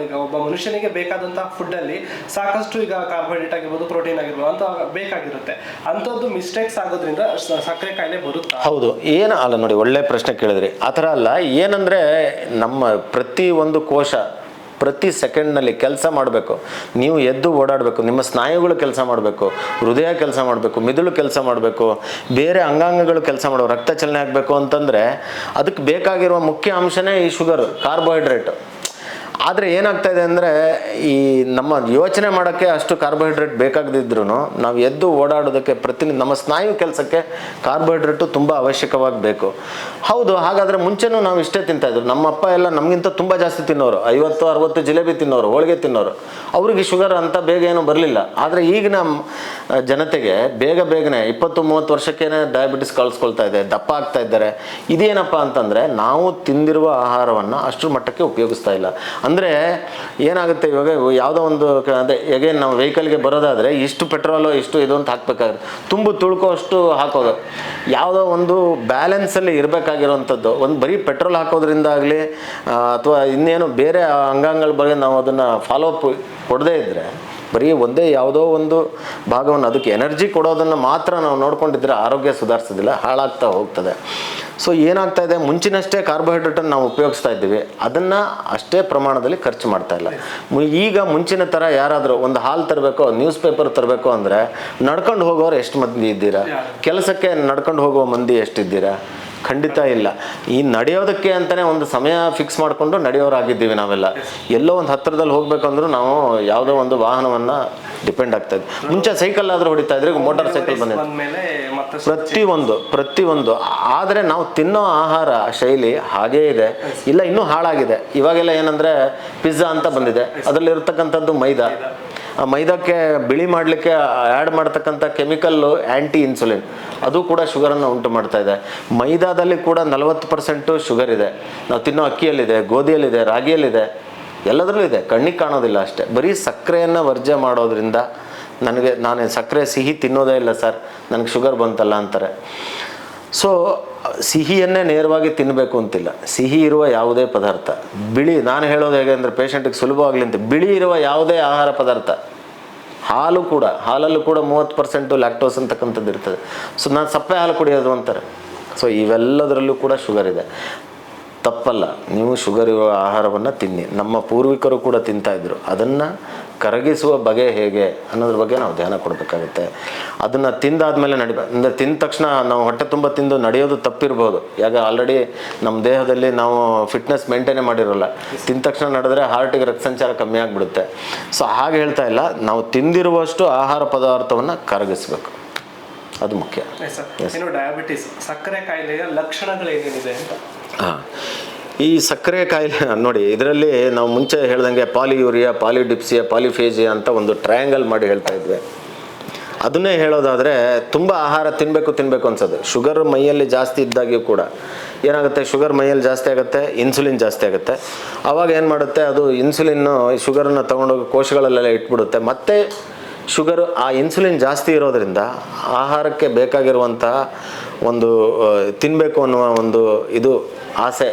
ಈಗ ಒಬ್ಬ ಮನುಷ್ಯನಿಗೆ ಬೇಕಾದಂತಹ ಫುಡ್ಡಲ್ಲಿ ಸಾಕಷ್ಟು ಈಗ ಕಾರ್ಬೋಹೈಡ್ರೇಟ್ ಆಗಿರ್ಬೋದು, ಪ್ರೋಟೀನ್ ಆಗಿರ್ಬೋದು ಅಂತ ಬೇಕಾಗಿರುತ್ತೆ. ಅಂಥದ್ದು ಮಿಸ್ಟೇಕ್ಸ್ ಆಗೋದ್ರಿಂದ ಸಕ್ಕರೆ ಕಾಯಿಲೆ ಬರುತ್ತಾ? ಹೌದು, ಏನು ಅಲ್ಲ ನೋಡಿ, ಒಳ್ಳೆ ಪ್ರಶ್ನೆ ಕೇಳಿದ್ರಿ. ಆ ಥರ ಅಲ್ಲ, ಏನಂದರೆ ನಮ್ಮ ಪ್ರತಿ ಒಂದು ಕೋಶ ಪ್ರತಿ ಸೆಕೆಂಡ್ನಲ್ಲಿ ಕೆಲಸ ಮಾಡಬೇಕು. ನೀವು ಎದ್ದು ಓಡಾಡಬೇಕು, ನಿಮ್ಮ ಸ್ನಾಯುಗಳು ಕೆಲಸ ಮಾಡಬೇಕು, ಹೃದಯ ಕೆಲಸ ಮಾಡಬೇಕು, ಮಿದುಳು ಕೆಲಸ ಮಾಡಬೇಕು, ಬೇರೆ ಅಂಗಾಂಗಗಳು ಕೆಲಸ ಮಾಡೋ, ರಕ್ತ ಚಲನೆ ಆಗಬೇಕು ಅಂತಂದರೆ ಅದಕ್ಕೆ ಬೇಕಾಗಿರುವ ಮುಖ್ಯ ಅಂಶನೇ ಈ ಶುಗರ್, ಕಾರ್ಬೋಹೈಡ್ರೇಟ್. ಆದರೆ ಏನಾಗ್ತಾ ಇದೆ ಅಂದರೆ, ಈ ನಮ್ಮ ಯೋಚನೆ ಮಾಡೋಕ್ಕೆ ಅಷ್ಟು ಕಾರ್ಬೋಹೈಡ್ರೇಟ್ ಬೇಕಾಗದಿದ್ರೂ ನಾವು ಎದ್ದು ಓಡಾಡೋದಕ್ಕೆ ನಮ್ಮ ಸ್ನಾಯು ಕೆಲಸಕ್ಕೆ ಕಾರ್ಬೋಹೈಡ್ರೇಟು ತುಂಬ ಅವಶ್ಯಕವಾಗಿ ಬೇಕು. ಹೌದು, ಹಾಗಾದರೆ ಮುಂಚೆನೂ ನಾವು ಇಷ್ಟೇ ತಿಂತಾಯಿದ್ರು. ನಮ್ಮ ಅಪ್ಪ ಎಲ್ಲ ನಮಗಿಂತ ತುಂಬ ಜಾಸ್ತಿ ತಿನ್ನೋರು, 50-60 ಜಿಲೇಬಿ ತಿನ್ನೋರು, ಹೋಳಿಗೆ ತಿನ್ನೋರು. ಅವ್ರಿಗೆ ಶುಗರ್ ಅಂತ ಬೇಗ ಏನೂ ಬರಲಿಲ್ಲ. ಆದರೆ ಈಗಿನ ಜನತೆಗೆ ಬೇಗನೆ 20-30 ವರ್ಷಕ್ಕೇ ಡಯಾಬಿಟಿಸ್ ಕಳಿಸ್ಕೊಳ್ತಾ ಇದೆ, ದಪ್ಪ ಆಗ್ತಾ ಇದ್ದಾರೆ. ಇದೇನಪ್ಪ ಅಂತಂದರೆ, ನಾವು ತಿಂದಿರುವ ಆಹಾರವನ್ನು ಅಷ್ಟರ ಮಟ್ಟಕ್ಕೆ ಉಪಯೋಗಿಸ್ತಾ ಇಲ್ಲ. ಅಂದರೆ ಏನಾಗುತ್ತೆ, ಇವಾಗ ಯಾವುದೋ ಒಂದು ಅದೇ ಎಗೇನ್ ನಾವು ವೆಹಿಕಲ್ಗೆ ಬರೋದಾದರೆ ಇಷ್ಟು ಪೆಟ್ರೋಲು ಇಷ್ಟು ಇದು ಅಂತ ಹಾಕ್ಬೇಕಾದ್ರೆ ತುಳ್ಕೋ ಅಷ್ಟು ಹಾಕೋದು, ಯಾವುದೋ ಒಂದು ಬ್ಯಾಲೆನ್ಸಲ್ಲಿ ಇರಬೇಕಾಗಿರೋವಂಥದ್ದು. ಒಂದು ಬರೀ ಪೆಟ್ರೋಲ್ ಹಾಕೋದ್ರಿಂದ ಆಗಲಿ ಅಥವಾ ಇನ್ನೇನು ಬೇರೆ ಅಂಗಾಂಗಗಳ ಬಗ್ಗೆ ನಾವು ಅದನ್ನು ಫಾಲೋ ಅಪ್ ಕೊಡದೇ ಇದ್ದರೆ, ಬರೀ ಒಂದೇ ಯಾವುದೋ ಒಂದು ಭಾಗವನ್ನು ಅದಕ್ಕೆ ಎನರ್ಜಿ ಕೊಡೋದನ್ನು ಮಾತ್ರ ನಾವು ನೋಡ್ಕೊಂಡಿದ್ರೆ ಆರೋಗ್ಯ ಸುಧಾರಿಸೋದಿಲ್ಲ, ಹಾಳಾಗ್ತಾ ಹೋಗ್ತದೆ. ಸೊ ಏನಾಗ್ತಾ ಇದೆ, ಮುಂಚಿನಷ್ಟೇ ಕಾರ್ಬೋಹೈಡ್ರೇಟನ್ನು ನಾವು ಉಪಯೋಗಿಸ್ತಾ ಇದ್ದೀವಿ, ಅದನ್ನು ಅಷ್ಟೇ ಪ್ರಮಾಣದಲ್ಲಿ ಖರ್ಚು ಮಾಡ್ತಾ ಇಲ್ಲ. ಈಗ ಮುಂಚಿನ ಥರ ಯಾರಾದರೂ ಒಂದು ಹಾಲು ತರಬೇಕು, ನ್ಯೂಸ್ ಪೇಪರ್ ತರಬೇಕು ಅಂದರೆ ನಡ್ಕೊಂಡು ಹೋಗೋರು ಎಷ್ಟು ಮಂದಿ ಇದ್ದೀರಾ? ಕೆಲಸಕ್ಕೆ ನಡ್ಕೊಂಡು ಹೋಗುವ ಮಂದಿ ಎಷ್ಟಿದ್ದೀರಾ? ಖಂಡಿತ ಇಲ್ಲ. ಈ ನಡೆಯೋದಕ್ಕೆ ಅಂತಲೇ ಒಂದು ಸಮಯ ಫಿಕ್ಸ್ ಮಾಡಿಕೊಂಡು ನಡೆಯೋರಾಗಿದ್ದೀವಿ ನಾವೆಲ್ಲ. ಎಲ್ಲೋ ಒಂದು ಹತ್ತಿರದಲ್ಲಿ ಹೋಗ್ಬೇಕಂದ್ರೂ ನಾವು ಯಾವುದೋ ಒಂದು ವಾಹನವನ್ನು ಡಿಪೆಂಡ್ ಆಗ್ತಾ ಇದ್ವಿ. ಮುಂಚೆ ಸೈಕಲ್ ಆದರೂ ಹೊಡಿತಾ ಇದ್ರೆ, ಈಗ ಮೋಟಾರ್ ಸೈಕಲ್ ಬಂದಿದೆ. ಪ್ರತಿಯೊಂದು ಆದರೆ ನಾವು ತಿನ್ನೋ ಆಹಾರ ಶೈಲಿ ಹಾಗೇ ಇದೆ, ಇಲ್ಲ ಇನ್ನೂ ಹಾಳಾಗಿದೆ. ಇವಾಗೆಲ್ಲ ಏನಂದರೆ ಪಿಜ್ಜಾ ಅಂತ ಬಂದಿದೆ, ಅದರಲ್ಲಿ ಇರ್ತಕ್ಕಂಥದ್ದು ಮೈದಾ. ಆ ಮೈದಾಕ್ಕೆ ಬಿಳಿ ಮಾಡಲಿಕ್ಕೆ ಆ್ಯಡ್ ಮಾಡ್ತಕ್ಕಂಥ ಕೆಮಿಕಲ್ಲು ಆ್ಯಂಟಿ ಇನ್ಸುಲಿನ್, ಅದು ಕೂಡ ಶುಗರನ್ನು ಉಂಟು ಮಾಡ್ತಾ ಇದೆ. ಮೈದಾದಲ್ಲಿ ಕೂಡ 40% ಶುಗರ್ ಇದೆ. ನಾವು ತಿನ್ನೋ ಅಕ್ಕಿಯಲ್ಲಿದೆ, ಗೋಧಿಯಲ್ಲಿದೆ, ರಾಗಿಯಲ್ಲಿದೆ, ಎಲ್ಲದರಲ್ಲೂ ಇದೆ, ಕಣ್ಣಿಗೆ ಕಾಣೋದಿಲ್ಲ ಅಷ್ಟೇ. ಬರೀ ಸಕ್ಕರೆಯನ್ನು ವರ್ಜ್ಯ ಮಾಡೋದ್ರಿಂದ ನಾನು ಸಕ್ಕರೆ ಸಿಹಿ ತಿನ್ನೋದೇ ಇಲ್ಲ ಸರ್, ನನಗೆ ಶುಗರ್ ಬಂತಲ್ಲ ಅಂತಾರೆ. ಸೊ ಸಿಹಿಯನ್ನೇ ನೇರವಾಗಿ ತಿನ್ನಬೇಕು ಅಂತಿಲ್ಲ. ಸಿಹಿ ಇರುವ ಯಾವುದೇ ಪದಾರ್ಥ, ನಾನು ಹೇಳೋದು ಹೇಗೆ ಅಂದರೆ ಪೇಷಂಟಿಗೆ ಸುಲಭವಾಗಲಿ ಅಂತ, ಬಿಳಿ ಇರುವ ಯಾವುದೇ ಆಹಾರ ಪದಾರ್ಥ, ಹಾಲಲ್ಲೂ ಕೂಡ 30% ಲ್ಯಾಕ್ಟೋಸ್ ಅಂತಕ್ಕಂಥದ್ದು ಇರ್ತದೆ. ಸೊ ನಾನು ಸಪ್ಪೆ ಹಾಲು ಕುಡಿಯೋದು ಅಂತಾರೆ. ಸೊ ಇವೆಲ್ಲದರಲ್ಲೂ ಕೂಡ ಶುಗರ್ ಇದೆ. ತಪ್ಪಲ್ಲ, ನೀವು ಶುಗರ್ ಇರುವ ಆಹಾರವನ್ನು ತಿನ್ನಿ. ನಮ್ಮ ಪೂರ್ವಿಕರು ಕೂಡ ತಿಂತಾಯಿದ್ರು. ಅದನ್ನು ಕರಗಿಸುವ ಬಗೆ ಹೇಗೆ ಅನ್ನೋದ್ರ ಬಗ್ಗೆ ನಾವು ಧ್ಯಾನ ಕೊಡಬೇಕಾಗುತ್ತೆ. ಅದನ್ನು ತಿಂದಾದ್ಮೇಲೆ ಅಂದರೆ ತಿಂದ ತಕ್ಷಣ ನಾವು ಹೊಟ್ಟೆ ತುಂಬ ತಿಂದು ನಡೆಯೋದು ತಪ್ಪಿರ್ಬೋದು. ಯಾಕೆ ಆಲ್ರೆಡಿ ನಮ್ಮ ದೇಹದಲ್ಲಿ ನಾವು ಫಿಟ್ನೆಸ್ ಮೇಂಟೈನೇ ಮಾಡಿರೋಲ್ಲ. ತಿಂದ ತಕ್ಷಣ ನಡೆದ್ರೆ ಹಾರ್ಟಿಗೆ ರಕ್ತ ಸಂಚಾರ ಕಮ್ಮಿ ಆಗಿಬಿಡುತ್ತೆ. ಸೊ ಹಾಗೆ ಹೇಳ್ತಾ ಇಲ್ಲ, ನಾವು ತಿಂದಿರುವಷ್ಟು ಆಹಾರ ಪದಾರ್ಥವನ್ನು ಕರಗಿಸ್ಬೇಕು, ಅದು ಮುಖ್ಯ. ಡಯಾಬಿಟಿಸ್, ಸಕ್ಕರೆ ಕಾಯಿಲೆಯ ಲಕ್ಷಣಗಳು ಏನೇನಿದೆ ಅಂತ. ಈ ಸಕ್ಕರೆ ಕಾಯಿಲೆ ನೋಡಿ, ಇದರಲ್ಲಿ ನಾವು ಮುಂಚೆ ಹೇಳ್ದಂಗೆ ಪಾಲಿಯೂರಿಯಾ, ಪಾಲಿಡಿಪ್ಸಿಯಾ, ಪಾಲಿಫೇಜಿಯಾ ಅಂತ ಒಂದು ಟ್ರಯಾಂಗಲ್ ಮಾಡಿ ಹೇಳ್ತಾ ಇದ್ವಿ. ಅದನ್ನೇ ಹೇಳೋದಾದರೆ ತುಂಬ ಆಹಾರ ತಿನ್ನಬೇಕು ಅನ್ಸೋದು. ಶುಗರ್ ಮೈಯಲ್ಲಿ ಜಾಸ್ತಿ ಇದ್ದಾಗ್ಯೂ ಕೂಡ ಏನಾಗುತ್ತೆ, ಶುಗರ್ ಮೈಯಲ್ಲಿ ಜಾಸ್ತಿ ಆಗುತ್ತೆ, ಇನ್ಸುಲಿನ್ ಜಾಸ್ತಿ ಆಗುತ್ತೆ. ಆವಾಗ ಏನು ಮಾಡುತ್ತೆ, ಅದು ಇನ್ಸುಲಿನ್ನು ಶುಗರನ್ನು ತೊಗೊಂಡೋಗಿ ಕೋಶಗಳಲ್ಲೆಲ್ಲ ಇಟ್ಬಿಡುತ್ತೆ. ಮತ್ತು ಶುಗರು, ಆ ಇನ್ಸುಲಿನ್ ಜಾಸ್ತಿ ಇರೋದರಿಂದ ಆಹಾರಕ್ಕೆ ಬೇಕಾಗಿರುವಂತಹ ಒಂದು ತಿನ್ನಬೇಕು ಅನ್ನುವ ಒಂದು ಇದು ಆಸೆ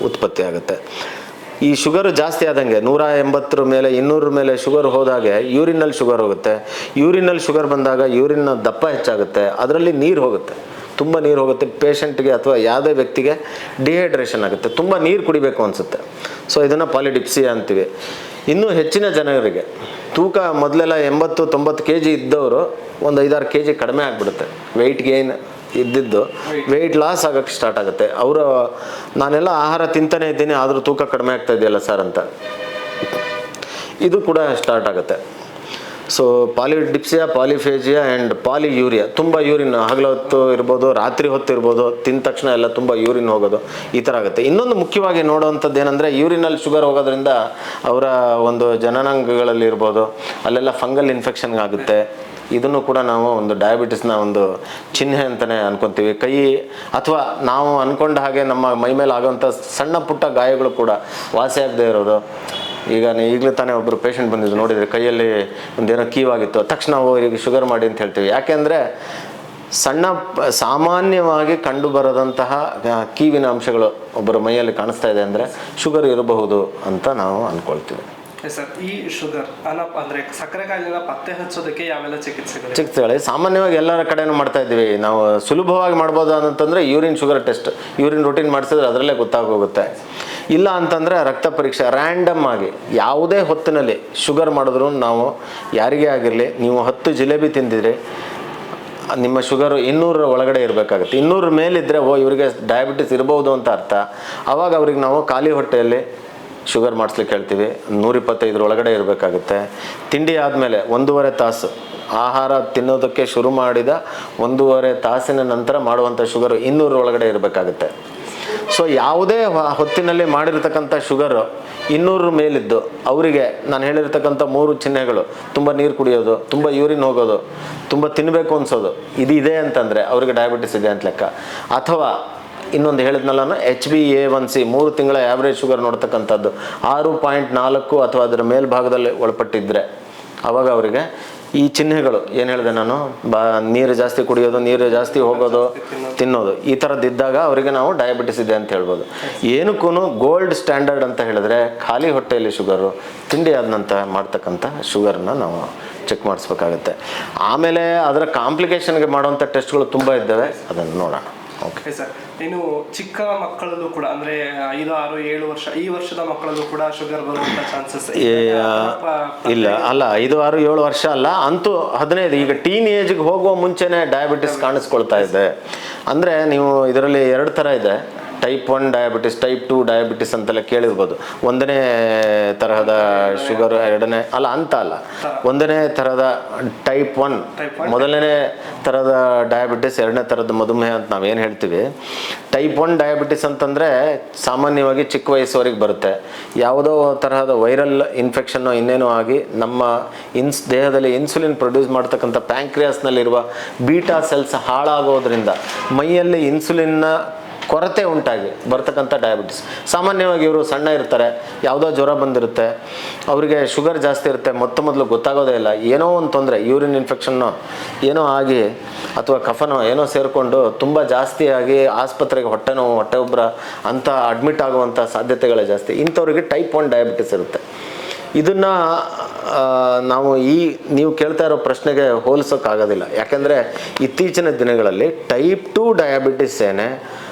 ಉತ್ಪತ್ತಿ ಆಗುತ್ತೆ. ಈ ಶುಗರು ಜಾಸ್ತಿ ಆದಂಗೆ 180 ಮೇಲೆ 200 ಮೇಲೆ ಶುಗರ್ ಹೋದಾಗೆ ಯೂರಿನಲ್ಲಿ ಶುಗರ್ ಹೋಗುತ್ತೆ. ಯೂರಿನಲ್ಲಿ ಶುಗರ್ ಬಂದಾಗ ಯೂರಿನ್ನ ದಪ್ಪ ಹೆಚ್ಚಾಗುತ್ತೆ, ಅದರಲ್ಲಿ ನೀರು ಹೋಗುತ್ತೆ, ತುಂಬ ನೀರು ಹೋಗುತ್ತೆ. ಪೇಷಂಟ್ಗೆ ಅಥವಾ ಯಾವುದೇ ವ್ಯಕ್ತಿಗೆ ಡಿಹೈಡ್ರೇಷನ್ ಆಗುತ್ತೆ, ತುಂಬ ನೀರು ಕುಡಿಬೇಕು ಅನಿಸುತ್ತೆ. ಸೊ ಇದನ್ನು ಪಾಲಿಡಿಪ್ಸಿಯಾ ಅಂತೀವಿ. ಇನ್ನೂ ಹೆಚ್ಚಿನ ಜನರಿಗೆ ತೂಕ ಮೊದಲೆಲ್ಲ 80-90 kg ಇದ್ದವರು ಒಂದು 5-6 kg ಕಡಿಮೆ ಆಗಿಬಿಡುತ್ತೆ. ವೆಯ್ಟ್ ಗೇನ್ ಇದ್ದಿದ್ದು ವೆಯ್ಟ್ ಲಾಸ್ ಆಗೋಕ್ಕೆ ಸ್ಟಾರ್ಟ್ ಆಗುತ್ತೆ. ನಾನೆಲ್ಲ ಆಹಾರ ತಿಂತಾನೆ ಇದ್ದೀನಿ ಆದರೂ ತೂಕ ಕಡಿಮೆ ಆಗ್ತಾ ಇದೆಯಲ್ಲ ಸರ್ ಅಂತ, ಇದು ಕೂಡ ಸ್ಟಾರ್ಟ್ ಆಗುತ್ತೆ. ಸೊ ಪಾಲಿಡಿಪ್ಸಿಯಾ, ಪಾಲಿಫೇಜಿಯಾ ಆ್ಯಂಡ್ ಪಾಲಿಯೂರಿಯಾ, ತುಂಬ ಯೂರಿನ್ ಹಗಲು ಹೊತ್ತು ಇರ್ಬೋದು, ರಾತ್ರಿ ಹೊತ್ತು ಇರ್ಬೋದು, ತಿಂದ ತಕ್ಷಣ ಎಲ್ಲ ತುಂಬ ಯೂರಿನ್ ಹೋಗೋದು, ಈ ಥರ ಆಗುತ್ತೆ. ಇನ್ನೊಂದು ಮುಖ್ಯವಾಗಿ ನೋಡುವಂಥದ್ದು ಏನಂದರೆ, ಯೂರಿನಲ್ಲಿ ಶುಗರ್ ಹೋಗೋದ್ರಿಂದ ಅವರ ಒಂದು ಜನನಾಂಗಗಳಲ್ಲಿ ಇರ್ಬೋದು, ಅಲ್ಲೆಲ್ಲ ಫಂಗಲ್ ಇನ್ಫೆಕ್ಷನ್ ಆಗುತ್ತೆ. ಇದನ್ನು ಕೂಡ ನಾವು ಒಂದು ಡಯಾಬಿಟಿಸ್ನ ಒಂದು ಚಿಹ್ನೆ ಅಂತಲೇ ಅನ್ಕೊತೀವಿ. ಕೈ ಅಥವಾ ನಾವು ಅಂದ್ಕೊಂಡ ಹಾಗೆ ನಮ್ಮ ಮೈ ಮೇಲೆ ಆಗೋವಂಥ ಸಣ್ಣ ಪುಟ್ಟ ಗಾಯಗಳು ಕೂಡ ವಾಸಿಯಾಗದೇ ಇರೋದು. ಈಗಲೇ ತಾನೇ ಒಬ್ಬರು ಪೇಷಂಟ್ ಬಂದಿದ್ದು ನೋಡಿದರೆ, ಕೈಯಲ್ಲಿ ಒಂದೇನೋ ಕೀವಾಗಿತ್ತು, ತಕ್ಷಣ ಈಗ ಶುಗರ್ ಮಾಡಿ ಅಂತ ಹೇಳ್ತೀವಿ. ಯಾಕೆಂದರೆ ಸಾಮಾನ್ಯವಾಗಿ ಕಂಡು ಬರದಂತಹ ಕೀವಿನ ಅಂಶಗಳು ಒಬ್ಬರ ಮೈಯಲ್ಲಿ ಕಾಣಿಸ್ತಾ ಇದೆ ಅಂದರೆ ಶುಗರ್ ಇರಬಹುದು ಅಂತ ನಾವು ಅಂದ್ಕೊಳ್ತೀವಿ. ಸರ್, ಈ ಶುಗರ್ ಅಂದರೆ ಸಕ್ಕರೆ ಕಾಯಿಲೆನ ಪತ್ತೆ ಹಚ್ಚೋದಕ್ಕೆ ಯಾವೆಲ್ಲ ಚಿಕಿತ್ಸೆಗಳು ಸಾಮಾನ್ಯವಾಗಿ ಎಲ್ಲರ ಕಡೆನೂ ಮಾಡ್ತಾ ಇದ್ದೀವಿ. ನಾವು ಸುಲಭವಾಗಿ ಮಾಡ್ಬೋದು ಅಂತಂದರೆ urine sugar test, urine routine ಮಾಡಿಸಿದ್ರೆ ಅದರಲ್ಲೇ ಗೊತ್ತಾಗೋಗುತ್ತೆ. ಇಲ್ಲ ಅಂತಂದರೆ ರಕ್ತ ಪರೀಕ್ಷೆ, ರ್ಯಾಂಡಮ್ ಆಗಿ ಯಾವುದೇ ಹೊತ್ತಿನಲ್ಲಿ ಶುಗರ್ ಮಾಡಿದ್ರು ನಾವು ಯಾರಿಗೇ ಆಗಿರಲಿ, ನೀವು 10 ಜಿಲೇಬಿ ತಿಂದಿದ್ರೆ ನಿಮ್ಮ ಶುಗರು 200 ಒಳಗಡೆ ಇರಬೇಕಾಗುತ್ತೆ. 200 ಮೇಲಿದ್ದರೆ ಇವರಿಗೆ ಡಯಾಬಿಟಿಸ್ ಇರ್ಬೋದು ಅಂತ ಅರ್ಥ. ಆವಾಗ ಅವ್ರಿಗೆ ನಾವು ಖಾಲಿ ಹೊಟ್ಟೆಯಲ್ಲಿ ಶುಗರ್ ಮಾಡಿಸ್ಲಿಕ್ಕೆ ಹೇಳ್ತೀವಿ. 125 ಒಳಗಡೆ ಇರಬೇಕಾಗುತ್ತೆ. ತಿಂಡಿ ಆದಮೇಲೆ 1.5 ತಾಸು, ಆಹಾರ ತಿನ್ನೋದಕ್ಕೆ ಶುರು ಮಾಡಿದ 1.5 ತಾಸಿನ ನಂತರ ಮಾಡುವಂಥ ಶುಗರು 200 ಒಳಗಡೆ ಇರಬೇಕಾಗುತ್ತೆ. ಸೊ ಯಾವುದೇ ಹೊತ್ತಿನಲ್ಲಿ ಮಾಡಿರ್ತಕ್ಕಂಥ ಶುಗರು 200 ಮೇಲಿದ್ದು ಅವರಿಗೆ ನಾನು ಹೇಳಿರ್ತಕ್ಕಂಥ 3 ಚಿಹ್ನೆಗಳು, ತುಂಬ ನೀರು ಕುಡಿಯೋದು, ತುಂಬ ಯೂರಿನ್ ಹೋಗೋದು, ತುಂಬ ತಿನ್ನಬೇಕು ಅನಿಸೋದು, ಇದು ಇದೆ ಅಂತಂದರೆ ಅವ್ರಿಗೆ ಡಯಾಬಿಟಿಸ್ ಇದೆ ಅಂತ ಲೆಕ್ಕ. ಅಥವಾ ಇನ್ನೊಂದು ಹೇಳಿದ್ನಲ್ಲ, HbA1c 3 ತಿಂಗಳ ಆ್ಯಾವ್ರೇಜ್ ಶುಗರ್ ನೋಡ್ತಕ್ಕಂಥದ್ದು 6.4 ಅಥವಾ ಅದರ ಮೇಲ್ಭಾಗದಲ್ಲಿ ಒಳಪಟ್ಟಿದ್ದರೆ ಆವಾಗ ಅವರಿಗೆ ಈ ಚಿಹ್ನೆಗಳು ಏನು ಹೇಳಿದೆ ನಾನು, ನೀರು ಜಾಸ್ತಿ ಕುಡಿಯೋದು, ನೀರು ಜಾಸ್ತಿ ಹೋಗೋದು, ತಿನ್ನೋದು, ಈ ಥರದ್ದಿದ್ದಾಗ ಅವರಿಗೆ ನಾವು ಡಯಾಬಿಟಿಸ್ ಇದೆ ಅಂತ ಹೇಳ್ಬೋದು. ಏನಕ್ಕೂ ಗೋಲ್ಡ್ ಸ್ಟ್ಯಾಂಡರ್ಡ್ ಅಂತ ಹೇಳಿದ್ರೆ ಖಾಲಿ ಹೊಟ್ಟೆಯಲ್ಲಿ ಶುಗರು, ತಿಂಡಿ ಆದ ನಂತರ ಮಾಡ್ತಕ್ಕಂಥ ಶುಗರ್ನ ನಾವು ಚೆಕ್ ಮಾಡಿಸ್ಬೇಕಾಗುತ್ತೆ. ಆಮೇಲೆ ಅದರ ಕಾಂಪ್ಲಿಕೇಶನ್ಗೆ ಮಾಡುವಂಥ ಟೆಸ್ಟ್ಗಳು ತುಂಬ ಇದ್ದಾವೆ, ಅದನ್ನು ನೋಡೋಣ. Okay sir. ಇನ್ನು ಚಿಕ್ಕ ಮಕ್ಕಳಲ್ಲೂ ಕೂಡ ಅಂದ್ರೆ 5, 6, 7 ವರ್ಷ ಈ ವರ್ಷದ ಮಕ್ಕಳಲ್ಲೂ ಕೂಡ ಶುಗರ್ ಬರುವಂತ ಚಾನ್ಸಸ್ ಇಲ್ಲ, ಅಲ್ಲ 5, 6, 7 ವರ್ಷ ಅಲ್ಲ, ಅಂತೂ 15 ಈಗ ಟೀನ್ ಏಜ್ಗೆ ಹೋಗುವ ಮುಂಚೆನೆ ಡಯಾಬಿಟಿಸ್ ಕಾಣಿಸ್ಕೊಳ್ತಾ ಇದೆ. ಅಂದರೆ ನೀವು ಇದರಲ್ಲಿ 2 ಥರ ಇದೆ, ಟೈಪ್ 1 ಡಯಾಬಿಟಿಸ್, ಟೈಪ್ 2 ಡಯಾಬಿಟಿಸ್ ಅಂತೆಲ್ಲ ಕೇಳಿರ್ಬೋದು. 1ನೇ ತರಹದ ಶುಗರ್, 2ನೇ ಅಲ್ಲ ಅಂತ ಅಲ್ಲ, 1ನೇ ತರಹದ ಟೈಪ್ 1 ಮೊದಲನೇ ಥರದ ಡಯಾಬಿಟಿಸ್, 2ನೇ ಥರದ ಮಧುಮೇಹ ಅಂತ ನಾವೇನು ಹೇಳ್ತೀವಿ. ಟೈಪ್ 1 ಡಯಾಬಿಟಿಸ್ ಅಂತಂದರೆ ಸಾಮಾನ್ಯವಾಗಿ ಚಿಕ್ಕ ವಯಸ್ಸುವರೆಗೆ ಬರುತ್ತೆ. ಯಾವುದೋ ತರಹದ ವೈರಲ್ ಇನ್ಫೆಕ್ಷನ್ನು ಇನ್ನೇನೋ ಆಗಿ ನಮ್ಮ ದೇಹದಲ್ಲಿ ಇನ್ಸುಲಿನ್ ಪ್ರೊಡ್ಯೂಸ್ ಮಾಡ್ತಕ್ಕಂಥ ಪ್ಯಾಂಕ್ರಿಯಾಸ್ನಲ್ಲಿರುವ ಬೀಟಾ ಸೆಲ್ಸ್ ಹಾಳಾಗೋದ್ರಿಂದ ಮೈಯಲ್ಲಿ ಇನ್ಸುಲಿನ್ನ ಕೊರತೆ ಉಂಟಾಗಿ ಬರ್ತಕ್ಕಂಥ ಡಯಾಬಿಟಿಸ್. ಸಾಮಾನ್ಯವಾಗಿ ಇವರು ಸಣ್ಣ ಇರ್ತಾರೆ, ಯಾವುದೋ ಜ್ವರ ಬಂದಿರುತ್ತೆ, ಅವರಿಗೆ ಶುಗರ್ ಜಾಸ್ತಿ ಇರುತ್ತೆ, ಮೊದಲು ಗೊತ್ತಾಗೋದೇ ಇಲ್ಲ, ಏನೋ ಒಂದು ತೊಂದರೆ, ಯೂರಿನ್ ಇನ್ಫೆಕ್ಷನ್ನೋ ಏನೋ ಆಗಿ ಅಥವಾ ಕಫನೋ ಏನೋ ಸೇರಿಕೊಂಡು ತುಂಬ ಜಾಸ್ತಿ ಆಗಿ ಆಸ್ಪತ್ರೆಗೆ ಹೊಟ್ಟೆ ನೋವು, ಹೊಟ್ಟೆ ಉಬ್ಬರ ಅಂತ ಅಡ್ಮಿಟ್ ಆಗುವಂಥ ಸಾಧ್ಯತೆಗಳೇ ಜಾಸ್ತಿ. ಇಂಥವ್ರಿಗೆ ಟೈಪ್ 1 ಡಯಾಬಿಟಿಸ್ ಇರುತ್ತೆ. ಇದನ್ನು ನಾವು ನೀವು ಕೇಳ್ತಾ ಇರೋ ಪ್ರಶ್ನೆಗೆ ಹೋಲಿಸೋಕ್ಕಾಗೋದಿಲ್ಲ. ಯಾಕೆಂದರೆ ಇತ್ತೀಚಿನ ದಿನಗಳಲ್ಲಿ ಟೈಪ್ 2 ಡಯಾಬಿಟಿಸ್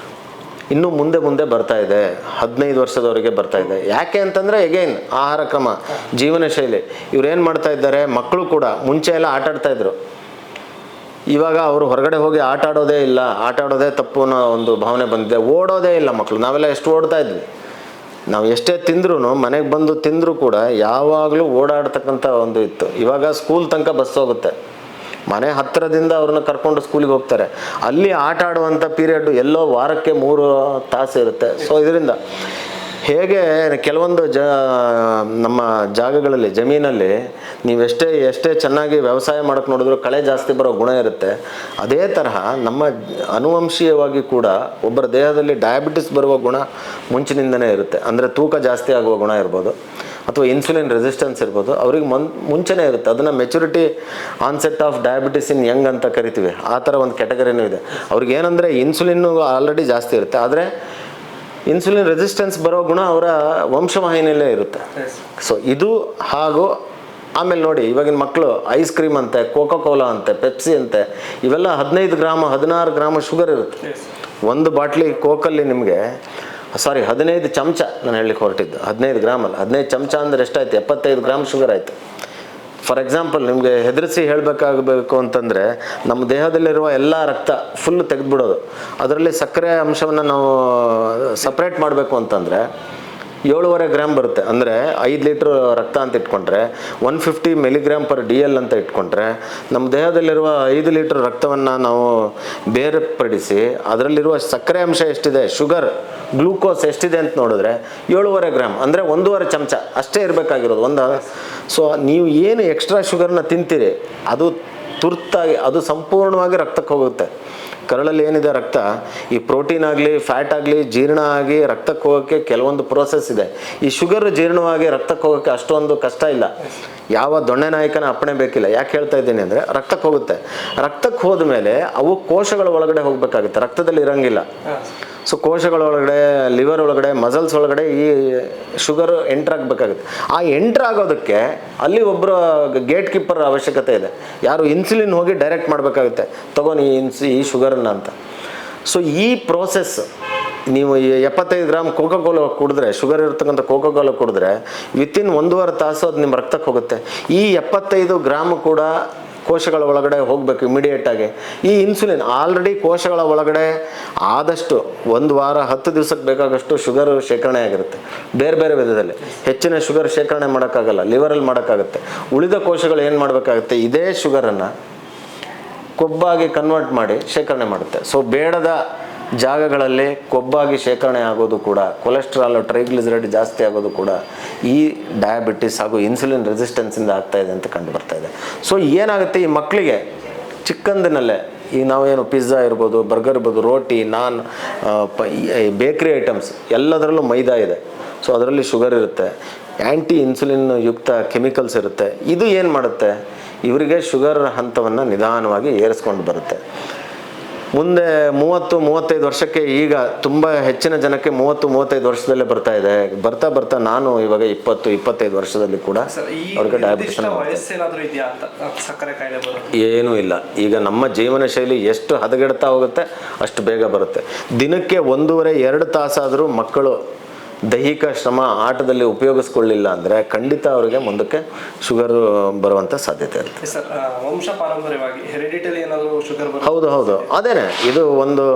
ಇನ್ನು ಮುಂದೆ ಬರ್ತಾ ಇದೆ, 15 ವರ್ಷದವರೆಗೆ ಬರ್ತಾ ಇದೆ. ಯಾಕೆ ಅಂತಂದರೆ ಎಗೈನ್ ಆಹಾರ ಕ್ರಮ, ಜೀವನ ಶೈಲಿ. ಇವ್ರು ಏನು ಮಾಡ್ತಾ ಇದ್ದಾರೆ, ಮಕ್ಕಳು ಕೂಡ ಮುಂಚೆ ಎಲ್ಲ ಆಟ ಆಡ್ತಾ ಇದ್ರು, ಇವಾಗ ಅವರು ಹೊರಗಡೆ ಹೋಗಿ ಆಟ ಆಡೋದೇ ತಪ್ಪು ಅನ್ನೋ ಒಂದು ಭಾವನೆ ಬಂದಿದೆ. ಓಡೋದೇ ಇಲ್ಲ ಮಕ್ಕಳು. ನಾವೆಲ್ಲ ಎಷ್ಟು ಓಡ್ತಾ ಇದ್ವಿ, ನಾವು ಎಷ್ಟೇ ತಿಂದ್ರೂ, ಮನೆಗೆ ಬಂದು ತಿಂದರೂ ಕೂಡ ಯಾವಾಗಲೂ ಓಡಾಡ್ತಕ್ಕಂಥ ಒಂದು ಇತ್ತು. ಇವಾಗ ಸ್ಕೂಲ್ ತನಕ ಬಸ್ ಹೋಗುತ್ತೆ, ಮನೆ ಹತ್ತಿರದಿಂದ ಅವ್ರನ್ನ ಕರ್ಕೊಂಡು ಸ್ಕೂಲಿಗೆ ಹೋಗ್ತಾರೆ, ಅಲ್ಲಿ ಆಟ ಆಡುವಂಥ ಪೀರಿಯಡ್ ಎಲ್ಲೋ ವಾರಕ್ಕೆ 3 ತಾಸು ಇರುತ್ತೆ. ಸೊ ಇದರಿಂದ ಹೇಗೆ ಕೆಲವೊಂದು ನಮ್ಮ ಜಾಗಗಳಲ್ಲಿ, ಜಮೀನಲ್ಲಿ ನೀವು ಎಷ್ಟೇ ಚೆನ್ನಾಗಿ ವ್ಯವಸಾಯ ಮಾಡೋಕ್ಕೆ ನೋಡಿದ್ರು ಕಳೆ ಜಾಸ್ತಿ ಬರೋ ಗುಣ ಇರುತ್ತೆ. ಅದೇ ತರಹ ನಮ್ಮ ಅನುವಂಶೀಯವಾಗಿ ಕೂಡ ಒಬ್ಬರ ದೇಹದಲ್ಲಿ ಡಯಾಬಿಟಿಸ್ ಬರುವ ಗುಣ ಮುಂಚಿನಿಂದನೇ ಇರುತ್ತೆ. ಅಂದರೆ ತೂಕ ಜಾಸ್ತಿ ಆಗುವ ಗುಣ ಇರ್ಬೋದು, ಅಥವಾ ಇನ್ಸುಲಿನ್ ರೆಸಿಸ್ಟೆನ್ಸ್ ಇರ್ಬೋದು, ಅವ್ರಿಗೆ ಮುಂಚೆನೇ ಇರುತ್ತೆ. ಅದನ್ನು maturity onset of diabetes in young ಅಂತ ಕರಿತೀವಿ. ಆ ಥರ ಒಂದು ಕ್ಯಾಟಗರಿನೂ ಇದೆ. ಅವ್ರಿಗೆ ಏನಂದರೆ ಇನ್ಸುಲಿನ್ನು ಆಲ್ರೆಡಿ ಜಾಸ್ತಿ ಇರುತ್ತೆ, ಆದರೆ ಇನ್ಸುಲಿನ್ ರೆಸಿಸ್ಟೆನ್ಸ್ ಬರೋ ಗುಣ ಅವರ ವಂಶವಾಹಿನಿಯಲ್ಲೇ ಇರುತ್ತೆ. ಸೊ ಇದು ಹಾಗೂ ಆಮೇಲೆ ನೋಡಿ, ಇವಾಗಿನ ಮಕ್ಕಳು ಐಸ್ ಕ್ರೀಮ್ ಅಂತೆ, ಕೋಕೋ ಕೋಲಾ ಅಂತೆ, ಪೆಪ್ಸಿ ಅಂತೆ, ಇವೆಲ್ಲ 15 ಗ್ರಾಮ್ 16 ಗ್ರಾಮ್ ಶುಗರ್ ಇರುತ್ತೆ. ಒಂದು ಬಾಟ್ಲಿ ಕೋಕಲ್ಲಿ ನಿಮಗೆ 15 ಚಮಚ, ನಾನು ಹೇಳಲಿಕ್ಕೆ ಹೊರಟಿದ್ದು 15 ಗ್ರಾಮಲ್ಲಿ 15 ಚಮಚ ಅಂದರೆ ಎಷ್ಟಾಯ್ತು, 75 ಗ್ರಾಮ್ ಶುಗರ್ ಆಯಿತು. ಫಾರ್ ಎಕ್ಸಾಂಪಲ್ ನಿಮಗೆ ಹೆದರಿಸಿ ಹೇಳಬೇಕಾಗಬೇಕು ಅಂತಂದರೆ, ನಮ್ಮ ದೇಹದಲ್ಲಿರುವ ಎಲ್ಲ ರಕ್ತ ಫುಲ್ ತೆಗೆದುಬಿಡೋದು, ಅದರಲ್ಲಿ ಸಕ್ಕರೆ ಅಂಶವನ್ನು ನಾವು ಸಪ್ರೇಟ್ ಮಾಡಬೇಕು ಅಂತಂದರೆ 7.5 ಗ್ರಾಮ್ ಬರುತ್ತೆ. ಅಂದರೆ 5 ಲೀಟ್ರ್ ರಕ್ತ ಅಂತ ಇಟ್ಕೊಂಡ್ರೆ 150 mg/dl ಅಂತ ಇಟ್ಕೊಂಡ್ರೆ, ನಮ್ಮ ದೇಹದಲ್ಲಿರುವ 5 ಲೀಟ್ರ್ ರಕ್ತವನ್ನು ನಾವು ಬೇರ್ಪಡಿಸಿ ಅದರಲ್ಲಿರುವ ಸಕ್ಕರೆ ಅಂಶ ಎಷ್ಟಿದೆ, ಶುಗರ್ ಗ್ಲೂಕೋಸ್ ಎಷ್ಟಿದೆ ಅಂತ ನೋಡಿದ್ರೆ 7.5 ಗ್ರಾಮ್, ಅಂದರೆ 1.5 ಚಮಚ ಅಷ್ಟೇ ಇರಬೇಕಾಗಿರೋದು. ಸೊ ನೀವು ಏನು ಎಕ್ಸ್ಟ್ರಾ ಶುಗರ್ನ ತಿಂತೀರಿ, ಅದು ತುರ್ತಾಗಿ ಅದು ಸಂಪೂರ್ಣವಾಗಿ ರಕ್ತಕ್ಕೆ ಹೋಗುತ್ತೆ. ಕರಳಲ್ಲಿ ಏನಿದೆ ರಕ್ತ, ಈ ಪ್ರೋಟೀನ್ ಆಗಲಿ ಫ್ಯಾಟ್ ಆಗಲಿ ಜೀರ್ಣ ಆಗಿ ರಕ್ತಕ್ಕೆ ಹೋಗೋಕ್ಕೆ ಕೆಲವೊಂದು ಪ್ರೋಸೆಸ್ ಇದೆ. ಈ ಶುಗರ್ ಜೀರ್ಣವಾಗಿ ರಕ್ತಕ್ಕೆ ಹೋಗೋಕ್ಕೆ ಅಷ್ಟೊಂದು ಕಷ್ಟ ಇಲ್ಲ, ಯಾವ ದೊಣ್ಣೆ ನಾಯಕನ ಅಪ್ಪಣೆ ಬೇಕಿಲ್ಲ. ಯಾಕೆ ಹೇಳ್ತಾ ಇದ್ದೀನಿ ಅಂದರೆ, ರಕ್ತಕ್ಕೆ ಹೋಗುತ್ತೆ. ರಕ್ತಕ್ಕೆ ಹೋದ ಮೇಲೆ ಅವು ಕೋಶಗಳ ಒಳಗಡೆ ಹೋಗಬೇಕಾಗುತ್ತೆ, ರಕ್ತದಲ್ಲಿ ಇರೋಂಗಿಲ್ಲ. ಸೊ ಕೋಶಗಳ ಒಳಗಡೆ, ಲಿವರ್ ಒಳಗಡೆ, ಮಸಲ್ಸ್ ಒಳಗಡೆ ಈ ಶುಗರ್ ಎಂಟ್ರ್ ಆಗಬೇಕಾಗುತ್ತೆ. ಆ ಎಂಟ್ರ್ ಆಗೋದಕ್ಕೆ ಅಲ್ಲಿ ಒಬ್ಬರು ಗೇಟ್ ಕೀಪರ್ ಅವಶ್ಯಕತೆ ಇದೆ. ಯಾರು ಇನ್ಸುಲಿನ್ ಹೋಗಿ ಡೈರೆಕ್ಟ್ ಮಾಡಬೇಕಾಗುತ್ತೆ, ತಗೊಂಡು ಈ ಶುಗರನ್ನು ಅಂತ. ಸೊ ಈ ಪ್ರೋಸೆಸ್ ನೀವು 75 ಗ್ರಾಮ್ ಕೋಕೋ ಕೋಲಾ ಕುಡಿದ್ರೆ, ಶುಗರ್ ಇರ್ತಕ್ಕಂಥ ಕೋಕೋ ಕೋಲಾ ಕುಡಿದ್ರೆ ವಿತಿನ್ 1.5 ತಾಸು ಅದು ನಿಮ್ಮ ರಕ್ತಕ್ಕೆ ಹೋಗುತ್ತೆ. ಈ 75 ಗ್ರಾಮ್ ಕೂಡ ಕೋಶಗಳ ಒಳಗಡೆ ಹೋಗಬೇಕು ಇಮಿಡಿಯೇಟಾಗಿ. ಈ ಇನ್ಸುಲಿನ್ ಆಲ್ರೆಡಿ ಕೋಶಗಳ ಒಳಗಡೆ ಆದಷ್ಟು 1 ವಾರ 10 ದಿವಸಕ್ಕೆ ಬೇಕಾಗಷ್ಟು ಶುಗರ್ ಶೇಖರಣೆ ಆಗಿರುತ್ತೆ. ಬೇರೆ ಬೇರೆ ವಿಧದಲ್ಲಿ ಹೆಚ್ಚಿನ ಶುಗರ್ ಶೇಖರಣೆ ಮಾಡೋಕ್ಕಾಗಲ್ಲ, ಲಿವರಲ್ಲಿ ಮಾಡೋಕ್ಕಾಗುತ್ತೆ. ಉಳಿದ ಕೋಶಗಳು ಏನು ಮಾಡಬೇಕಾಗುತ್ತೆ, ಇದೇ ಶುಗರನ್ನು ಕೊಬ್ಬಾಗಿ ಕನ್ವರ್ಟ್ ಮಾಡಿ ಶೇಖರಣೆ ಮಾಡುತ್ತೆ. ಸೊ ಬೇಡದ ಜಾಗಗಳಲ್ಲಿ ಕೊಬ್ಬಾಗಿ ಶೇಖರಣೆ ಆಗೋದು ಕೂಡ, ಕೊಲೆಸ್ಟ್ರಾಲ್ ಟ್ರೈಗ್ಲಿಸರೈಡ್ ಜಾಸ್ತಿ ಆಗೋದು ಕೂಡ ಈ ಡಯಾಬಿಟಿಸ್ ಹಾಗೂ ಇನ್ಸುಲಿನ್ ರೆಸಿಸ್ಟೆನ್ಸಿಂದ ಆಗ್ತಾ ಇದೆ ಅಂತ ಕಂಡು ಬರ್ತಾ ಇದೆ. ಸೊ ಏನಾಗುತ್ತೆ, ಈ ಮಕ್ಕಳಿಗೆ ಚಿಕ್ಕಂದಿನಲ್ಲೇ ಈ ನಾವೇನು ಪಿಜ್ಜಾ ಇರ್ಬೋದು, ಬರ್ಗರ್ ಇರ್ಬೋದು, ರೋಟಿ, ನಾನ್, ಬೇಕ್ರಿ ಐಟಮ್ಸ್ ಎಲ್ಲದರಲ್ಲೂ ಮೈದಾ ಇದೆ. ಸೊ ಅದರಲ್ಲಿ ಶುಗರ್ ಇರುತ್ತೆ, ಆ್ಯಂಟಿ ಇನ್ಸುಲಿನ್ ಯುಕ್ತ ಕೆಮಿಕಲ್ಸ್ ಇರುತ್ತೆ. ಇದು ಏನು ಮಾಡುತ್ತೆ, ಇವರಿಗೆ ಶುಗರ್ ಹಂತವನ್ನು ನಿಧಾನವಾಗಿ ಏರಿಸ್ಕೊಂಡು ಬರುತ್ತೆ. ಮುಂದೆ 30-35 ವರ್ಷಕ್ಕೆ, ಈಗ ತುಂಬ ಹೆಚ್ಚಿನ ಜನಕ್ಕೆ 30-35 ವರ್ಷದಲ್ಲೇ ಬರ್ತಾ ಇದೆ. ಬರ್ತಾ ಬರ್ತಾ ನಾನು ಇವಾಗ 20-25 ವರ್ಷದಲ್ಲಿ ಕೂಡ ಅವ್ರಿಗೆ ಡಯಾಬಿಟಿಸ್ ವಯಸ್ಸೇನಾದ್ರೂ ಇದೆಯಾ ಅಂತ ಸಕ್ಕರೆ ಕಾಯಿಲೆ ಬರೋದು? ಏನೂ ಇಲ್ಲ. ಈಗ ನಮ್ಮ ಜೀವನ ಶೈಲಿ ಎಷ್ಟು ಹದಗೆಡ್ತಾ ಹೋಗುತ್ತೆ ಅಷ್ಟು ಬೇಗ ಬರುತ್ತೆ. ದಿನಕ್ಕೆ 1.5-2 ತಾಸಾದರೂ ಮಕ್ಕಳು ದೈಹಿಕ ಶ್ರಮ ಆಟದಲ್ಲಿ ಉಪಯೋಗಿಸ್ಕೊಳ್ಳಿಲ್ಲ ಅಂದರೆ ಖಂಡಿತ ಅವರಿಗೆ ಮುಂದಕ್ಕೆ ಶುಗರ್ ಬರುವಂಥ ಸಾಧ್ಯತೆ ಇರುತ್ತೆ. ಸರ್, ವಂಶ ಪಾರಂಪರ್ಯವಾಗಿ ಹೆರಿಡಿಟರಿ ಏನಾದರೂ ಶುಗರ್ ಬರೋದು? ಹೌದು ಅದೇನೆ. ಇದು ಒಂದು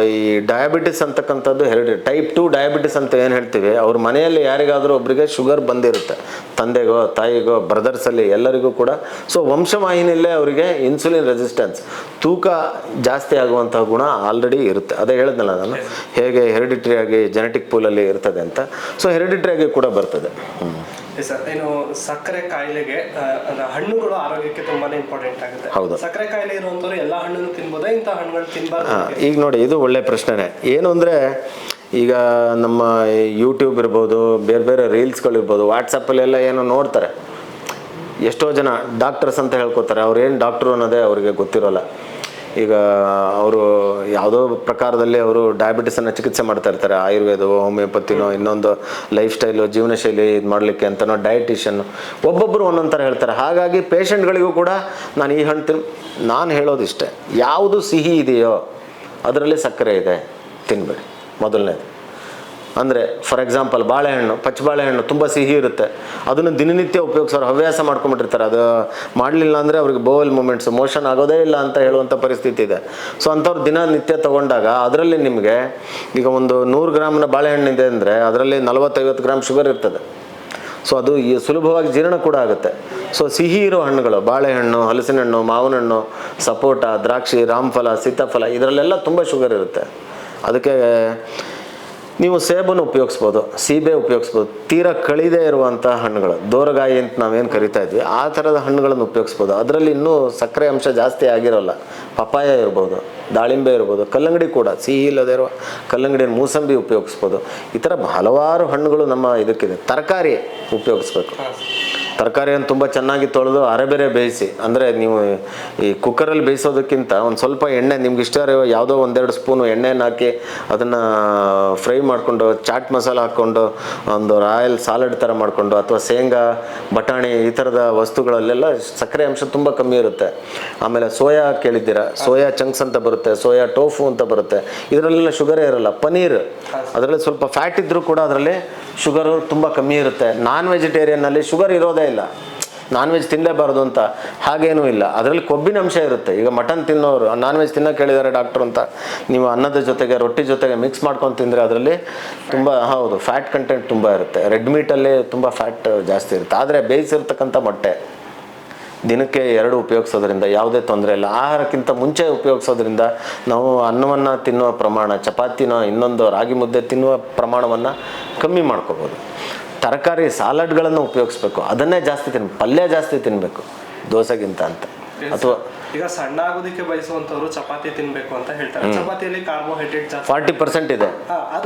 ಈ ಡಯಾಬಿಟಿಸ್ ಅಂತಕ್ಕಂಥದ್ದು ಟೈಪ್ 2 ಡಯಾಬಿಟಿಸ್ ಅಂತ ಏನು ಹೇಳ್ತೀವಿ, ಅವ್ರ ಮನೆಯಲ್ಲಿ ಯಾರಿಗಾದರೂ ಒಬ್ಬರಿಗೆ ಶುಗರ್ ಬಂದಿರುತ್ತೆ, ತಂದೆಗೋ ತಾಯಿಗೋ ಬ್ರದರ್ಸಲ್ಲಿ ಎಲ್ಲರಿಗೂ ಕೂಡ. ಸೊ ವಂಶವಾಹಿನಿಯಲ್ಲೇ ಅವರಿಗೆ ಇನ್ಸುಲಿನ್ ರೆಸಿಸ್ಟೆನ್ಸ್, ತೂಕ ಜಾಸ್ತಿ ಆಗುವಂತಹ ಗುಣ ಆಲ್ರೆಡಿ ಇರುತ್ತೆ. ಅದೇ ಹೇಳಿದ್ನಲ್ಲ ನಾನು, ಹೇಗೆ ಹೆರಿಡಿಟರಿ ಆಗಿ ಜೆನೆಟಿಕ್ ಪೂಲಲ್ಲಿ ಇರ್ತದೆ ಅಂತ, ಸೊ ಹೆರಿಡಿಟರಿ ಆಗಿ ಕೂಡ ಬರ್ತದೆ. ಸರ್, ಏನು ಸಕ್ಕರೆ ಕಾಯಿಲೆಗೆ ಹಣ್ಣುಗಳು ಆರೋಗ್ಯಕ್ಕೆ ತುಂಬಾನೇ ಇಂಪಾರ್ಟೆಂಟ್ ಆಗುತ್ತೆ. ಹೌದು. ಸಕ್ಕರೆ ಕಾಯಿಲೆ ಇರುವಂತವ್ರು ಎಲ್ಲ ಹಣ್ಣನ್ನು ತಿನ್ಬೋದಾ, ಇಂಥ ಹಣ್ಣುಗಳು ತಿನ್ಬಾರ್ದು? ಈಗ ನೋಡಿ, ಇದು ಒಳ್ಳೆ ಪ್ರಶ್ನೆನೇ. ಏನು ಅಂದರೆ, ಈಗ ನಮ್ಮ ಯೂಟ್ಯೂಬ್ ಇರ್ಬೋದು, ಬೇರೆ ಬೇರೆ ರೀಲ್ಸ್ಗಳಿರ್ಬೋದು, ವಾಟ್ಸಪ್ಪಲ್ಲೆಲ್ಲ ಏನೋ ನೋಡ್ತಾರೆ. ಎಷ್ಟೋ ಜನ ಡಾಕ್ಟರ್ಸ್ ಅಂತ ಹೇಳ್ಕೊತಾರೆ, ಅವ್ರು ಏನು ಡಾಕ್ಟ್ರು ಅನ್ನೋದೇ ಅವರಿಗೆ ಗೊತ್ತಿರೋಲ್ಲ. ಈಗ ಅವರು ಯಾವುದೋ ಪ್ರಕಾರದಲ್ಲಿ ಅವರು ಡಯಾಬಿಟಿಸನ್ನು ಚಿಕಿತ್ಸೆ ಮಾಡ್ತಾ ಇರ್ತಾರೆ, ಆಯುರ್ವೇದವೋ ಹೋಮಿಯೋಪತಿನೋ ಇನ್ನೊಂದು ಲೈಫ್ ಸ್ಟೈಲು ಜೀವನ ಶೈಲಿ ಇದು ಮಾಡಲಿಕ್ಕೆ ಅಂತನೋ ಡಯಟಿಷನ್ನು ಒಬ್ಬೊಬ್ಬರು ಒಂದೊಂದು ಥರ ಹೇಳ್ತಾರೆ. ಹಾಗಾಗಿ ಪೇಷಂಟ್ಗಳಿಗೂ ಕೂಡ ನಾನು ಈ ಹಣ್ಣು ನಾನು ಹೇಳೋದಿಷ್ಟೇ, ಯಾವುದು ಸಿಹಿ ಇದೆಯೋ ಅದರಲ್ಲಿ ಸಕ್ಕರೆ ಇದೆ, ತಿನ್ನಬೇಡಿ. ಮೊದಲನೇದು ಅಂದರೆ ಫಾರ್ ಎಕ್ಸಾಂಪಲ್ ಬಾಳೆಹಣ್ಣು, ಪಚ್ಚ ಬಾಳೆಹಣ್ಣು ತುಂಬ ಸಿಹಿ ಇರುತ್ತೆ, ಅದನ್ನು ದಿನನಿತ್ಯ ಉಪಯೋಗಿಸೋರು ಹವ್ಯಾಸ ಮಾಡ್ಕೊಂಬಿಟ್ಟಿರ್ತಾರೆ. ಅದು ಮಾಡಲಿಲ್ಲ ಅಂದರೆ ಅವ್ರಿಗೆ ಬೋವಲ್ ಮೂಮೆಂಟ್ಸ್, ಮೋಷನ್ ಆಗೋದೇ ಇಲ್ಲ ಅಂತ ಹೇಳುವಂಥ ಪರಿಸ್ಥಿತಿ ಇದೆ. ಸೊ ಅಂಥವ್ರು ದಿನನಿತ್ಯ ತೊಗೊಂಡಾಗ ಅದರಲ್ಲಿ ನಿಮಗೆ ಈಗ ಒಂದು 100 ಗ್ರಾಮ್ನ ಬಾಳೆಹಣ್ಣಿದೆ ಅಂದರೆ ಅದರಲ್ಲಿ 40-50 ಗ್ರಾಮ್ ಶುಗರ್ ಇರ್ತದೆ. ಸೊ ಅದು ಸುಲಭವಾಗಿ ಜೀರ್ಣ ಕೂಡ ಆಗುತ್ತೆ. ಸೊ ಸಿಹಿ ಇರೋ ಹಣ್ಣುಗಳು, ಬಾಳೆಹಣ್ಣು, ಹಲಸಿನ ಹಣ್ಣು, ಮಾವಿನ ಹಣ್ಣು, ಸಪೋಟ, ದ್ರಾಕ್ಷಿ, ರಾಮಫಲ, ಸೀತಾಫಲ, ಇದರಲ್ಲೆಲ್ಲ ತುಂಬ ಶುಗರ್ ಇರುತ್ತೆ. ಅದಕ್ಕೆ ನೀವು ಸೇಬನ್ನು ಉಪಯೋಗಿಸ್ಬೋದು, ಸೀಬೆ ಉಪಯೋಗಿಸ್ಬೋದು. ತೀರಾ ಕಳಿದೇ ಇರುವಂಥ ಹಣ್ಣುಗಳು, ದೋರಗಾಯಿ ಅಂತ ನಾವೇನು ಕರಿತಾ ಇದ್ವಿ, ಆ ಥರದ ಹಣ್ಣುಗಳನ್ನು ಉಪಯೋಗಿಸ್ಬೋದು. ಅದರಲ್ಲಿ ಇನ್ನೂ ಸಕ್ಕರೆ ಅಂಶ ಜಾಸ್ತಿ ಆಗಿರೋಲ್ಲ. ಪಪಾಯ ಇರ್ಬೋದು, ದಾಳಿಂಬೆ ಇರ್ಬೋದು, ಕಲ್ಲಂಗಡಿ ಕೂಡ ಸಿಹಿ ಇಲ್ಲದೇ ಇರುವ ಕಲ್ಲಂಗಡಿ, ಮೂಸಂಬಿ ಉಪಯೋಗಿಸ್ಬೋದು. ಈ ಥರ ಹಲವಾರು ಹಣ್ಣುಗಳು ನಮ್ಮ ಇದಕ್ಕಿದೆ. ತರಕಾರಿ ಉಪಯೋಗಿಸ್ಬೇಕು. ತರಕಾರಿಯನ್ನು ತುಂಬ ಚೆನ್ನಾಗಿ ತೊಳೆದು ಅರೆಬೇರೆ ಬೇಯಿಸಿ, ಅಂದರೆ ನೀವು ಈ ಕುಕ್ಕರಲ್ಲಿ ಬೇಯಿಸೋದಕ್ಕಿಂತ ಒಂದು ಸ್ವಲ್ಪ ಎಣ್ಣೆ, ನಿಮ್ಗೆ ಇಷ್ಟ ಇರೋ ಯಾವುದೋ 1-2 ಸ್ಪೂನು ಎಣ್ಣೆನ ಹಾಕಿ ಅದನ್ನು ಫ್ರೈ ಮಾಡಿಕೊಂಡು, ಚಾಟ್ ಮಸಾಲ ಹಾಕ್ಕೊಂಡು, ಒಂದು ರಾಯಲ್ ಸಾಲಡ್ ಥರ ಮಾಡಿಕೊಂಡು, ಅಥವಾ ಶೇಂಗಾ, ಬಟಾಣಿ ಈ ಥರದ ವಸ್ತುಗಳಲ್ಲೆಲ್ಲ ಸಕ್ಕರೆ ಅಂಶ ತುಂಬ ಕಮ್ಮಿ ಇರುತ್ತೆ. ಆಮೇಲೆ ಸೋಯಾ ಕೇಳಿದ್ದೀರಾ, ಸೋಯಾ ಚಂಕ್ಸ್ ಅಂತ ಬರುತ್ತೆ, ಸೋಯಾ ಟೋಫು ಅಂತ ಬರುತ್ತೆ, ಇದರಲ್ಲೆಲ್ಲ ಶುಗರೇ ಇರೋಲ್ಲ. ಪನೀರ್, ಅದರಲ್ಲಿ ಸ್ವಲ್ಪ ಫ್ಯಾಟ್ ಇದ್ದರೂ ಕೂಡ ಅದರಲ್ಲಿ ಶುಗರು ತುಂಬ ಕಮ್ಮಿ ಇರುತ್ತೆ. ನಾನ್ ವೆಜಿಟೇರಿಯನ್ನಲ್ಲಿ ಶುಗರ್ ಇರೋದೇ ಇಲ್ಲ, ನಾನ್ ವೆಜ್ ತಿನ್ನಲೇಬಾರ್ದು ಅಂತ ಹಾಗೇನೂ ಇಲ್ಲ. ಅದರಲ್ಲಿ ಕೊಬ್ಬಿನ ಅಂಶ ಇರುತ್ತೆ. ಈಗ ಮಟನ್ ತಿನ್ನೋರು ನಾನ್ ವೆಜ್ ತಿನ್ನೋಕೆ ಹೇಳಿದ್ದಾರೆ ಡಾಕ್ಟ್ರು ಅಂತ, ನೀವು ಅನ್ನದ ಜೊತೆಗೆ ರೊಟ್ಟಿ ಜೊತೆಗೆ ಮಿಕ್ಸ್ ಮಾಡ್ಕೊಂಡು ತಿಂದರೆ ಅದರಲ್ಲಿ ತುಂಬ ಹೌದು ಫ್ಯಾಟ್ ಕಂಟೆಂಟ್ ತುಂಬ ಇರುತ್ತೆ. ರೆಡ್ ಮೀಟಲ್ಲಿ ತುಂಬ ಫ್ಯಾಟ್ ಜಾಸ್ತಿ ಇರುತ್ತೆ. ಆದರೆ ಬೇಯಿಸಿರ್ತಕ್ಕಂಥ ಮೊಟ್ಟೆ ದಿನಕ್ಕೆ 2 ಉಪಯೋಗಿಸೋದ್ರಿಂದ ಯಾವುದೇ ತೊಂದರೆ ಇಲ್ಲ. ಆಹಾರಕ್ಕಿಂತ ಮುಂಚೆ ಉಪಯೋಗಿಸೋದ್ರಿಂದ ನಾವು ಅನ್ನವನ್ನು ತಿನ್ನುವ ಪ್ರಮಾಣ, ಚಪಾತಿನ ಇನ್ನೊಂದು ರಾಗಿ ಮುದ್ದೆ ತಿನ್ನುವ ಪ್ರಮಾಣವನ್ನು ಕಮ್ಮಿ ಮಾಡ್ಕೋಬೋದು. ತರಕಾರಿ ಸಾಲಡ್ಗಳನ್ನು ಉಪಯೋಗಿಸ್ಬೇಕು, ಅದನ್ನೇ ಜಾಸ್ತಿ ಪಲ್ಯ ಜಾಸ್ತಿ ತಿನ್ನಬೇಕು ದೋಸೆಗಿಂತ ಅಂತ. ಅಥವಾ ಈಗ ಸಣ್ಣ ಆಗೋದಕ್ಕೆ ಬಯಸುವಂತವರು ಚಪಾತಿ ತಿನ್ಬೇಕು ಅಂತ ಹೇಳ್ತಾರೆ. ಚಪಾತಿಯಲ್ಲಿ ಕಾರ್ಬೋಹೈಡ್ರೇಟ್ ಜಾಸ್ತಿ 40% ಇದೆ,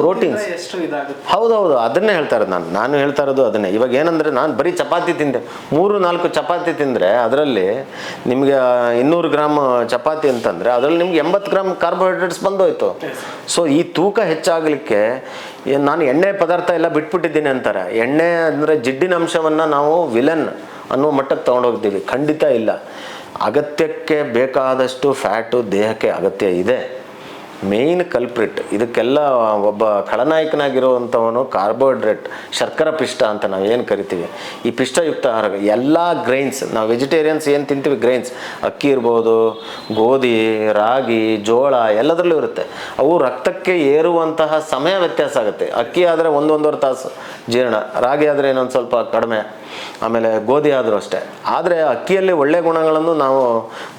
ಪ್ರೋಟೀನ್ಸ್ ಎಷ್ಟು ಇದಾಗುತ್ತೆ? ಹೌದೌದು, ಅದನ್ನೇ ಹೇಳ್ತಾ ಇರೋದು ನಾನು ಹೇಳ್ತಾ ಇರೋದು ಅದನ್ನೇ. ಇವಾಗ ಏನಂದರೆ, ನಾನು ಬರೀ ಚಪಾತಿ ತಿಂದೆ, 3-4 ಚಪಾತಿ ತಿಂದರೆ ಅದರಲ್ಲಿ ನಿಮಗೆ 200 ಗ್ರಾಮ್ ಚಪಾತಿ ಅಂತಂದರೆ ಅದರಲ್ಲಿ ನಿಮ್ಗೆ 80 ಗ್ರಾಮ್ ಕಾರ್ಬೋಹೈಡ್ರೇಟ್ಸ್ ಬಂದೋಯ್ತು. ಸೊ ಈ ತೂಕ ಹೆಚ್ಚಾಗಲಿಕ್ಕೆ ನಾನು ಎಣ್ಣೆ ಪದಾರ್ಥ ಎಲ್ಲ ಬಿಟ್ಬಿಟ್ಟಿದ್ದೀನಿ ಅಂತಾರೆ. ಎಣ್ಣೆ ಅಂದರೆ ಜಿಡ್ಡಿನ ಅಂಶವನ್ನು ನಾವು ವಿಲನ್ ಅನ್ನೋ ಮಟ್ಟಕ್ಕೆ ತೊಗೊಂಡೋಗ್ತೀವಿ. ಖಂಡಿತ ಇಲ್ಲ. ಅಗತ್ಯಕ್ಕೆ ಬೇಕಾದಷ್ಟು ಫ್ಯಾಟು ದೇಹಕ್ಕೆ ಅಗತ್ಯ ಇದೆ. ಮೇಯ್ನ್ ಕಲ್ಪ್ರಿಟ್ ಇದಕ್ಕೆಲ್ಲ ಒಬ್ಬ ಖಳನಾಯಕನಾಗಿರುವಂಥವನು ಕಾರ್ಬೋಹೈಡ್ರೇಟ್, ಶರ್ಕರ ಪಿಷ್ಟ ಅಂತ ನಾವು ಏನು ಕರಿತೀವಿ. ಈ ಪಿಷ್ಟಯುಕ್ತ ಆಹಾರ ಎಲ್ಲ ಗ್ರೈನ್ಸ್, ನಾವು ವೆಜಿಟೇರಿಯನ್ಸ್ ಏನು ತಿಂತೀವಿ ಗ್ರೈನ್ಸ್, ಅಕ್ಕಿ ಇರ್ಬೋದು, ಗೋಧಿ, ರಾಗಿ, ಜೋಳ ಎಲ್ಲದರಲ್ಲೂ ಇರುತ್ತೆ. ಅವು ರಕ್ತಕ್ಕೆ ಏರುವಂತಹ ಸಮಯ ವ್ಯತ್ಯಾಸ ಆಗುತ್ತೆ. ಅಕ್ಕಿ ಆದರೆ 1-1.5 ತಾಸು ಜೀರ್ಣ, ರಾಗಿ ಆದರೆ ಇನ್ನೊಂದು ಸ್ವಲ್ಪ ಕಡಿಮೆ, ಆಮೇಲೆ ಗೋಧಿ ಆದರೂ ಅಷ್ಟೇ. ಆದರೆ ಅಕ್ಕಿಯಲ್ಲಿ ಒಳ್ಳೆಯ ಗುಣಗಳನ್ನು ನಾವು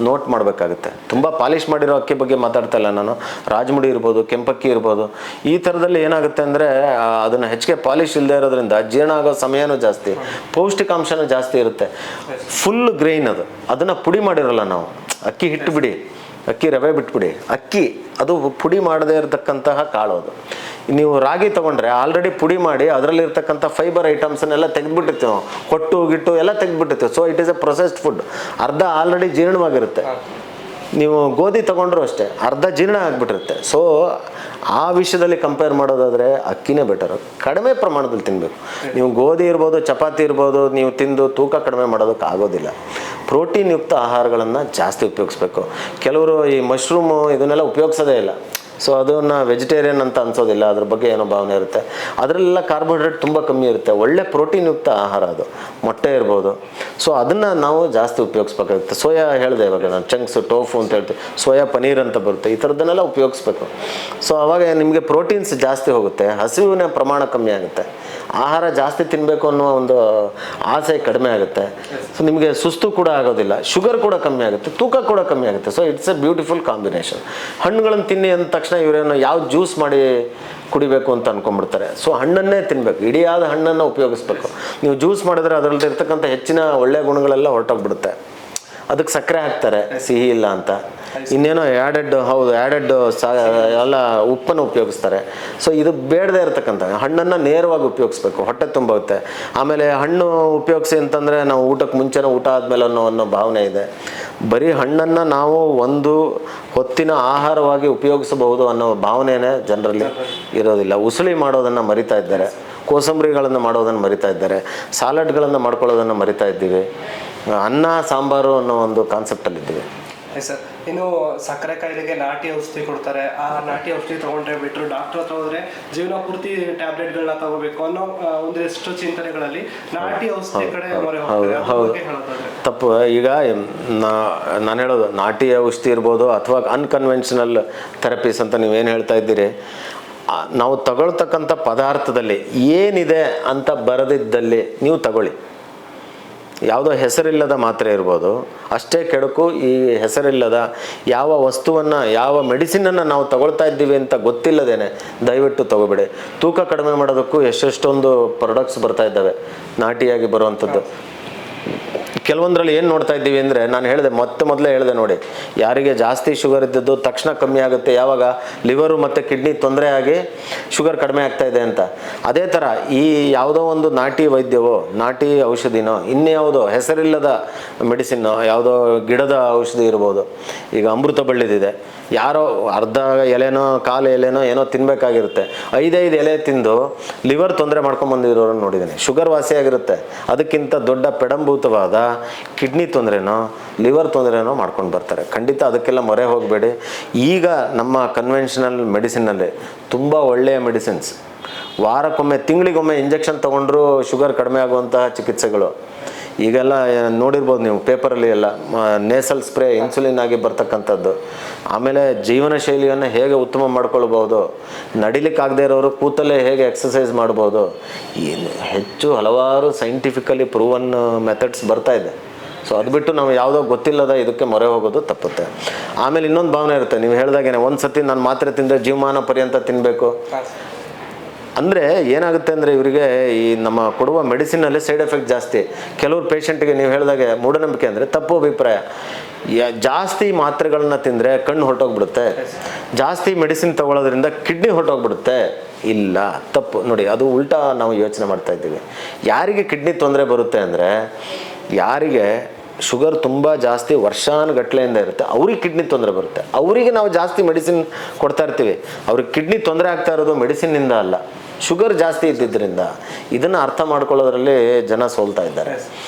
ನೋಟ್ ಮಾಡಬೇಕಾಗುತ್ತೆ. ತುಂಬ ಪಾಲಿಷ್ ಮಾಡಿರೋ ಅಕ್ಕಿ ಬಗ್ಗೆ ಮಾತಾಡ್ತಾ ಇಲ್ಲ ನಾನು. ರಾಜಮುಡಿ ಇರ್ಬೋದು, ಕೆಂಪಕ್ಕಿ ಇರ್ಬೋದು, ಈ ಥರದಲ್ಲಿ ಏನಾಗುತ್ತೆ ಅಂದರೆ ಅದನ್ನು ಹೆಚ್ಚಿಗೆ ಪಾಲಿಷ್ ಇಲ್ಲದೆ ಇರೋದ್ರಿಂದ ಜೀರ್ಣ ಆಗೋ ಸಮಯನೂ ಜಾಸ್ತಿ, ಪೌಷ್ಟಿಕಾಂಶನೂ ಜಾಸ್ತಿ ಇರುತ್ತೆ. ಫುಲ್ ಗ್ರೈನ್ ಅದು, ಅದನ್ನು ಪುಡಿ ಮಾಡಿರೋಲ್ಲ ನಾವು. ಅಕ್ಕಿ ಹಿಟ್ಟು ಬಿಡಿ, ಅಕ್ಕಿ ರವೆ ಬಿಟ್ಬಿಡಿ, ಅಕ್ಕಿ ಅದು ಪುಡಿ ಮಾಡದೇ ಇರತಕ್ಕಂತಹ ಕಾಳು ಅದು. ನೀವು ರಾಗಿ ತೊಗೊಂಡ್ರೆ ಆಲ್ರೆಡಿ ಪುಡಿ ಮಾಡಿ ಅದರಲ್ಲಿರ್ತಕ್ಕಂಥ ಫೈಬರ್ ಐಟಮ್ಸನ್ನೆಲ್ಲ ತೆಗೆದುಬಿಟ್ಟಿರ್ತೀವಿ ನಾವು, ಹೊಟ್ಟು ಗಿಟ್ಟು ಎಲ್ಲ ತೆಗೆದುಬಿಟ್ಟಿರ್ತೀವಿ. So it is a processed food. ಅರ್ಧ ಆಲ್ರೆಡಿ ಜೀರ್ಣವಾಗಿರುತ್ತೆ. ನೀವು ಗೋಧಿ ತೊಗೊಂಡ್ರು ಅಷ್ಟೇ ಅರ್ಧ ಜೀರ್ಣ ಆಗಿಬಿಟ್ಟಿರುತ್ತೆ. ಸೊ ಆ ವಿಷಯದಲ್ಲಿ ಕಂಪೇರ್ ಮಾಡೋದಾದರೆ ಅಕ್ಕಿನೇ ಬೆಟರು. ಕಡಿಮೆ ಪ್ರಮಾಣದಲ್ಲಿ ತಿನ್ನಬೇಕು. ನೀವು ಗೋಧಿ ಇರ್ಬೋದು, ಚಪಾತಿ ಇರ್ಬೋದು, ನೀವು ತಿಂದು ತೂಕ ಕಡಿಮೆ ಮಾಡೋದಕ್ಕೆ ಆಗೋದಿಲ್ಲ. ಪ್ರೋಟೀನ್ ಯುಕ್ತ ಆಹಾರಗಳನ್ನು ಜಾಸ್ತಿ ಉಪಯೋಗಿಸ್ಬೇಕು. ಕೆಲವರು ಈ ಮಶ್ರೂಮು ಇದನ್ನೆಲ್ಲ ಉಪಯೋಗಿಸೋದೇ ಇಲ್ಲ. ಸೊ ಅದನ್ನು ವೆಜಿಟೇರಿಯನ್ ಅಂತ ಅನ್ಸೋದಿಲ್ಲ, ಅದ್ರ ಬಗ್ಗೆ ಏನೋ ಭಾವನೆ ಇರುತ್ತೆ. ಅದರಲ್ಲೆಲ್ಲ ಕಾರ್ಬೋಹೈಡ್ರೇಟ್ ತುಂಬ ಕಮ್ಮಿ ಇರುತ್ತೆ. ಒಳ್ಳೆ ಪ್ರೋಟೀನ್ ಯುಕ್ತ ಆಹಾರ ಅದು, ಮೊಟ್ಟೆ ಇರ್ಬೋದು. ಸೊ ಅದನ್ನು ನಾವು ಜಾಸ್ತಿ ಉಪಯೋಗಿಸ್ಬೇಕಾಗುತ್ತೆ. ಸೋಯಾ ಹೇಳಿದೆ ಇವಾಗ ನಾನು, ಚಂಕ್ಸು, ಟೋಫು ಅಂತ ಹೇಳ್ತೀವಿ, ಸೋಯಾ ಪನೀರ್ ಅಂತ ಬರುತ್ತೆ, ಈ ಥರದ್ದನ್ನೆಲ್ಲ ಉಪಯೋಗಿಸ್ಬೇಕು. ಸೊ ಆವಾಗ ನಿಮಗೆ ಪ್ರೋಟೀನ್ಸ್ ಜಾಸ್ತಿ ಹೋಗುತ್ತೆ, ಹಸಿವಿನ ಪ್ರಮಾಣ ಕಮ್ಮಿ ಆಗುತ್ತೆ, ಆಹಾರ ಜಾಸ್ತಿ ತಿನ್ನಬೇಕು ಅನ್ನೋ ಒಂದು ಆಸೆ ಕಡಿಮೆ ಆಗುತ್ತೆ. ಸೊ ನಿಮಗೆ ಸುಸ್ತು ಕೂಡ ಆಗೋದಿಲ್ಲ, ಶುಗರ್ ಕೂಡ ಕಮ್ಮಿ ಆಗುತ್ತೆ, ತೂಕ ಕೂಡ ಕಮ್ಮಿ ಆಗುತ್ತೆ. So it's A beautiful combination. ಹಣ್ಣುಗಳನ್ನು ತಿನ್ನಿ ಅಂದ ತಕ್ಷಣ ಇವರೇನು ಯಾವ ಜ್ಯೂಸ್ ಮಾಡಿ ಕುಡಿಬೇಕು ಅಂತ ಅನ್ಕೊಂಡ್ಬಿಡ್ತಾರೆ. ಸೊ ಹಣ್ಣನ್ನೇ ತಿನ್ನಬೇಕು, ಇಡಿಯಾದ ಹಣ್ಣನ್ನು ಉಪಯೋಗಿಸ್ಬೇಕು. ನೀವು ಜ್ಯೂಸ್ ಮಾಡಿದ್ರೆ ಅದರಲ್ಲಿ ಇರ್ತಕ್ಕಂಥ ಹೆಚ್ಚಿನ ಒಳ್ಳೆಯ ಗುಣಗಳೆಲ್ಲ ಹೊರಟೋಗ್ಬಿಡುತ್ತೆ. ಅದಕ್ಕೆ ಸಕ್ಕರೆ ಹಾಕ್ತಾರೆ ಸಿಹಿ ಇಲ್ಲ ಅಂತ, ಇನ್ನೇನೋ ಆ್ಯಡೆಡ್ ಎಲ್ಲ ಉಪ್ಪನ್ನು ಉಪಯೋಗಿಸ್ತಾರೆ. ಸೊ ಇದು ಬೇಡದೇ ಇರತಕ್ಕಂಥ ಹಣ್ಣನ್ನು ನೇರವಾಗಿ ಉಪಯೋಗಿಸ್ಬೇಕು, ಹೊಟ್ಟೆ ತುಂಬುತ್ತೆ. ಆಮೇಲೆ ಹಣ್ಣು ಉಪಯೋಗಿಸಿ ಅಂತಂದರೆ ನಾವು ಊಟಕ್ಕೆ ಮುಂಚೆನೋ ಊಟ ಆದಮೇಲೆ ಅನ್ನೋ ಭಾವನೆ ಇದೆ. ಬರೀ ಹಣ್ಣನ್ನು ನಾವು ಒಂದು ಹೊತ್ತಿನ ಆಹಾರವಾಗಿ ಉಪಯೋಗಿಸಬಹುದು ಅನ್ನೋ ಭಾವನೆಯೇ ಜನರಲ್ಲಿ ಇರೋದಿಲ್ಲ. ಉಸುಳಿ ಮಾಡೋದನ್ನು ಮರಿತಾ ಇದ್ದಾರೆ, ಕೋಸಂಬರಿಗಳನ್ನು ಮಾಡೋದನ್ನು ಮರಿತಾ ಇದ್ದಾರೆ, ಸಾಲಡ್ಗಳನ್ನು ಮಾಡ್ಕೊಳ್ಳೋದನ್ನು ಮರಿತಾ ಇದ್ದೀವಿ, ಅನ್ನ ಸಾಂಬಾರು ಅನ್ನೋ ಒಂದು ಕಾನ್ಸೆಪ್ಟಲ್ಲಿದ್ದೀವಿ. ಸರ್, ಇನ್ನು ಸಕ್ಕರೆ ಕಾಯಿಲೆಗೆ ನಾಟಿ ಔಷಧಿ ಕೊಡ್ತಾರೆ. ಆ ನಾಟಿ ಔಷಧಿ ತೊಗೊಂಡ್ರೆ ಬಿಟ್ಟರು ಡಾಕ್ಟರ್ ಹತ್ರ ಹೋದ್ರೆ ಜೀವನ ಪೂರ್ತಿ ಟ್ಯಾಬ್ಲೆಟ್ಗಳನ್ನ ತಗೋಬೇಕು ಅನ್ನೋ ಒಂದಿಷ್ಟು ಚಿಂತನೆಗಳಲ್ಲಿ ನಾಟಿ ಔಷಧಿ ಕಡೆ ಮೊರೆ ಹೋಗ್ತಾರೆ. ತಪ್ಪು. ಈಗ ನಾನು ಹೇಳೋದು ನಾಟಿ ಔಷಧಿ ಇರ್ಬೋದು ಅಥವಾ ಅನ್ಕನ್ವೆನ್ಷನಲ್ ಥೆರಪೀಸ್ ಅಂತ ನೀವೇನು ಹೇಳ್ತಾ ಇದ್ದೀರಿ, ನಾವು ತಗೊಳ್ತಕ್ಕಂಥ ಪದಾರ್ಥದಲ್ಲಿ ಏನಿದೆ ಅಂತ ಬರೆದಿದ್ದಲ್ಲಿ ನೀವು ತಗೊಳ್ಳಿ. ಯಾವುದೋ ಹೆಸರಿಲ್ಲದ ಮಾತ್ರೆ ಇರ್ಬೋದು, ಅಷ್ಟೇ ಕೆಡಕು ಈ ಹೆಸರಿಲ್ಲದ ಯಾವ ವಸ್ತುವನ್ನು, ಯಾವ ಮೆಡಿಸಿನನ್ನು ನಾವು ತಗೊಳ್ತಾ ಇದ್ದೀವಿ ಅಂತ ಗೊತ್ತಿಲ್ಲದೇನೆ ದಯವಿಟ್ಟು ತಗೋಬೇಡಿ. ತೂಕ ಕಡಿಮೆ ಮಾಡೋದಕ್ಕೂ ಎಷ್ಟೊಂದು ಪ್ರಾಡಕ್ಟ್ಸ್ ಬರ್ತಾ ಇದ್ದಾವೆ ನಾಟಿಯಾಗಿ ಬರುವಂಥದ್ದು. ಕೆಲವೊಂದರಲ್ಲಿ ಏನು ನೋಡ್ತಾ ಇದ್ದೀವಿ ಅಂದರೆ, ನಾನು ಹೇಳಿದೆ ಮೊದಲೇ ಹೇಳಿದೆ ನೋಡಿ, ಯಾರಿಗೆ ಜಾಸ್ತಿ ಶುಗರ್ ಇದ್ದದ್ದು ತಕ್ಷಣ ಕಮ್ಮಿ ಆಗುತ್ತೆ ಯಾವಾಗ ಲಿವರು ಮತ್ತು ಕಿಡ್ನಿ ತೊಂದರೆ ಆಗಿ ಶುಗರ್ ಕಡಿಮೆ ಆಗ್ತಾ ಇದೆ ಅಂತ. ಅದೇ ಥರ ಈ ಯಾವುದೋ ಒಂದು ನಾಟಿ ವೈದ್ಯವೋ, ನಾಟಿ ಔಷಧಿನೋ, ಇನ್ಯಾವುದೋ ಹೆಸರಿಲ್ಲದ ಮೆಡಿಸಿನ್ನೋ, ಯಾವುದೋ ಗಿಡದ ಔಷಧಿ ಇರ್ಬೋದು. ಈಗ ಅಮೃತ ಬಳ್ಳಿದಿದೆ, ಯಾರೋ ಅರ್ಧ ಎಲೆನೋ ಕಾಲು ಎಲೆನೋ ಏನೋ ತಿನ್ನಬೇಕಾಗಿರುತ್ತೆ, 5 ಎಲೆ ತಿಂದು ಲಿವರ್ ತೊಂದರೆ ಮಾಡ್ಕೊಂಬಂದಿರೋರನ್ನು ನೋಡಿದ್ದೀನಿ. ಶುಗರ್ ವಾಸಿಯಾಗಿರುತ್ತೆ, ಅದಕ್ಕಿಂತ ದೊಡ್ಡ ಪೆಡಂಭೂತವಾದ ಕಿಡ್ನಿ ತೊಂದರೆನೋ ಲಿವರ್ ತೊಂದರೆನೋ ಮಾಡ್ಕೊಂಡು ಬರ್ತಾರೆ. ಖಂಡಿತ ಅದಕ್ಕೆಲ್ಲ ಮೊರೆ ಹೋಗಬೇಡಿ. ಈಗ ನಮ್ಮ ಕನ್ವೆನ್ಷನಲ್ ಮೆಡಿಸಿನಲ್ಲಿ ತುಂಬ ಒಳ್ಳೆಯ ಮೆಡಿಸಿನ್ಸ್, ವಾರಕ್ಕೊಮ್ಮೆ ತಿಂಗಳಿಗೊಮ್ಮೆ ಇಂಜೆಕ್ಷನ್ ತೊಗೊಂಡ್ರೂ ಶುಗರ್ ಕಡಿಮೆ ಆಗುವಂತಹ ಚಿಕಿತ್ಸೆಗಳು ಈಗೆಲ್ಲ ನೋಡಿರ್ಬೋದು ನೀವು ಪೇಪರಲ್ಲಿ ಎಲ್ಲ. ನೇಸಲ್ ಸ್ಪ್ರೇ ಇನ್ಸುಲಿನ್ ಆಗಿ ಬರ್ತಕ್ಕಂಥದ್ದು. ಆಮೇಲೆ ಜೀವನ ಶೈಲಿಯನ್ನು ಹೇಗೆ ಉತ್ತಮ ಮಾಡ್ಕೊಳ್ಬೋದು, ನಡಿಲಿಕ್ಕಾಗದೇ ಇರೋರು ಕೂತಲ್ಲೇ ಹೇಗೆ ಎಕ್ಸಸೈಸ್ ಮಾಡ್ಬೋದು, ಹೆಚ್ಚು ಹಲವಾರು ಸೈಂಟಿಫಿಕಲಿ ಪ್ರೂವನ್ ಮೆಥಡ್ಸ್ ಬರ್ತಾ ಇದೆ. ಸೊ ಅದು ಬಿಟ್ಟು ನಾವು ಯಾವುದೋ ಗೊತ್ತಿಲ್ಲದ ಇದಕ್ಕೆ ಮೊರೆ ಹೋಗೋದು ತಪ್ಪುತ್ತೆ. ಆಮೇಲೆ ಇನ್ನೊಂದು ಭಾವನೆ ಇರುತ್ತೆ, ನೀವು ಹೇಳ್ದಾಗೇನೆ ಒಂದು ಸತಿ ನಾನು ಮಾತ್ರೆ ತಿಂದರೆ ಜೀವಮಾನ ಪರ್ಯಂತ ತಿನ್ನಬೇಕು ಅಂದರೆ ಏನಾಗುತ್ತೆ ಅಂದರೆ, ಇವರಿಗೆ ಈ ನಮ್ಮ ಕೊಡುವ ಮೆಡಿಸಿನಲ್ಲಿ ಸೈಡ್ ಎಫೆಕ್ಟ್ ಜಾಸ್ತಿ. ಕೆಲವ್ರು ಪೇಷಂಟ್ಗೆ ನೀವು ಹೇಳಿದಾಗೆ ಮೂಢನಂಬಿಕೆ ಅಂದರೆ ತಪ್ಪು ಅಭಿಪ್ರಾಯ. ಜಾಸ್ತಿ ಮಾತ್ರೆಗಳನ್ನ ತಿಂದರೆ ಕಣ್ಣು ಹೊರಟೋಗ್ಬಿಡುತ್ತೆ, ಜಾಸ್ತಿ ಮೆಡಿಸಿನ್ ತಗೊಳ್ಳೋದ್ರಿಂದ ಕಿಡ್ನಿ ಹೊರಟೋಗ್ಬಿಡುತ್ತೆ. ಇಲ್ಲ, ತಪ್ಪು ನೋಡಿ, ಅದು ಉಲ್ಟಾ ನಾವು ಯೋಚನೆ ಮಾಡ್ತಾ ಇದ್ದೀವಿ. ಯಾರಿಗೆ ಕಿಡ್ನಿ ತೊಂದರೆ ಬರುತ್ತೆ ಅಂದರೆ, ಯಾರಿಗೆ ಶುಗರ್ ತುಂಬ ಜಾಸ್ತಿ ವರ್ಷಾನುಗಟ್ಲೆಯಿಂದ ಇರುತ್ತೆ ಅವ್ರಿಗೆ ಕಿಡ್ನಿ ತೊಂದರೆ ಬರುತ್ತೆ. ಅವರಿಗೆ ನಾವು ಜಾಸ್ತಿ ಮೆಡಿಸಿನ್ ಕೊಡ್ತಾ ಇರ್ತೀವಿ. ಅವ್ರಿಗೆ ಕಿಡ್ನಿ ತೊಂದರೆ ಆಗ್ತಾ ಇರೋದು ಮೆಡಿಸಿನ್ನಿಂದ ಅಲ್ಲ, ಶುಗರ್ ಜಾಸ್ತಿ ಇದ್ದಿದ್ದರಿಂದ. ಇದನ್ನು ಅರ್ಥ ಮಾಡ್ಕೊಳ್ಳೋದ್ರಲ್ಲಿ ಜನ ಸೋಲ್ತಾ ಇದ್ದಾರೆ.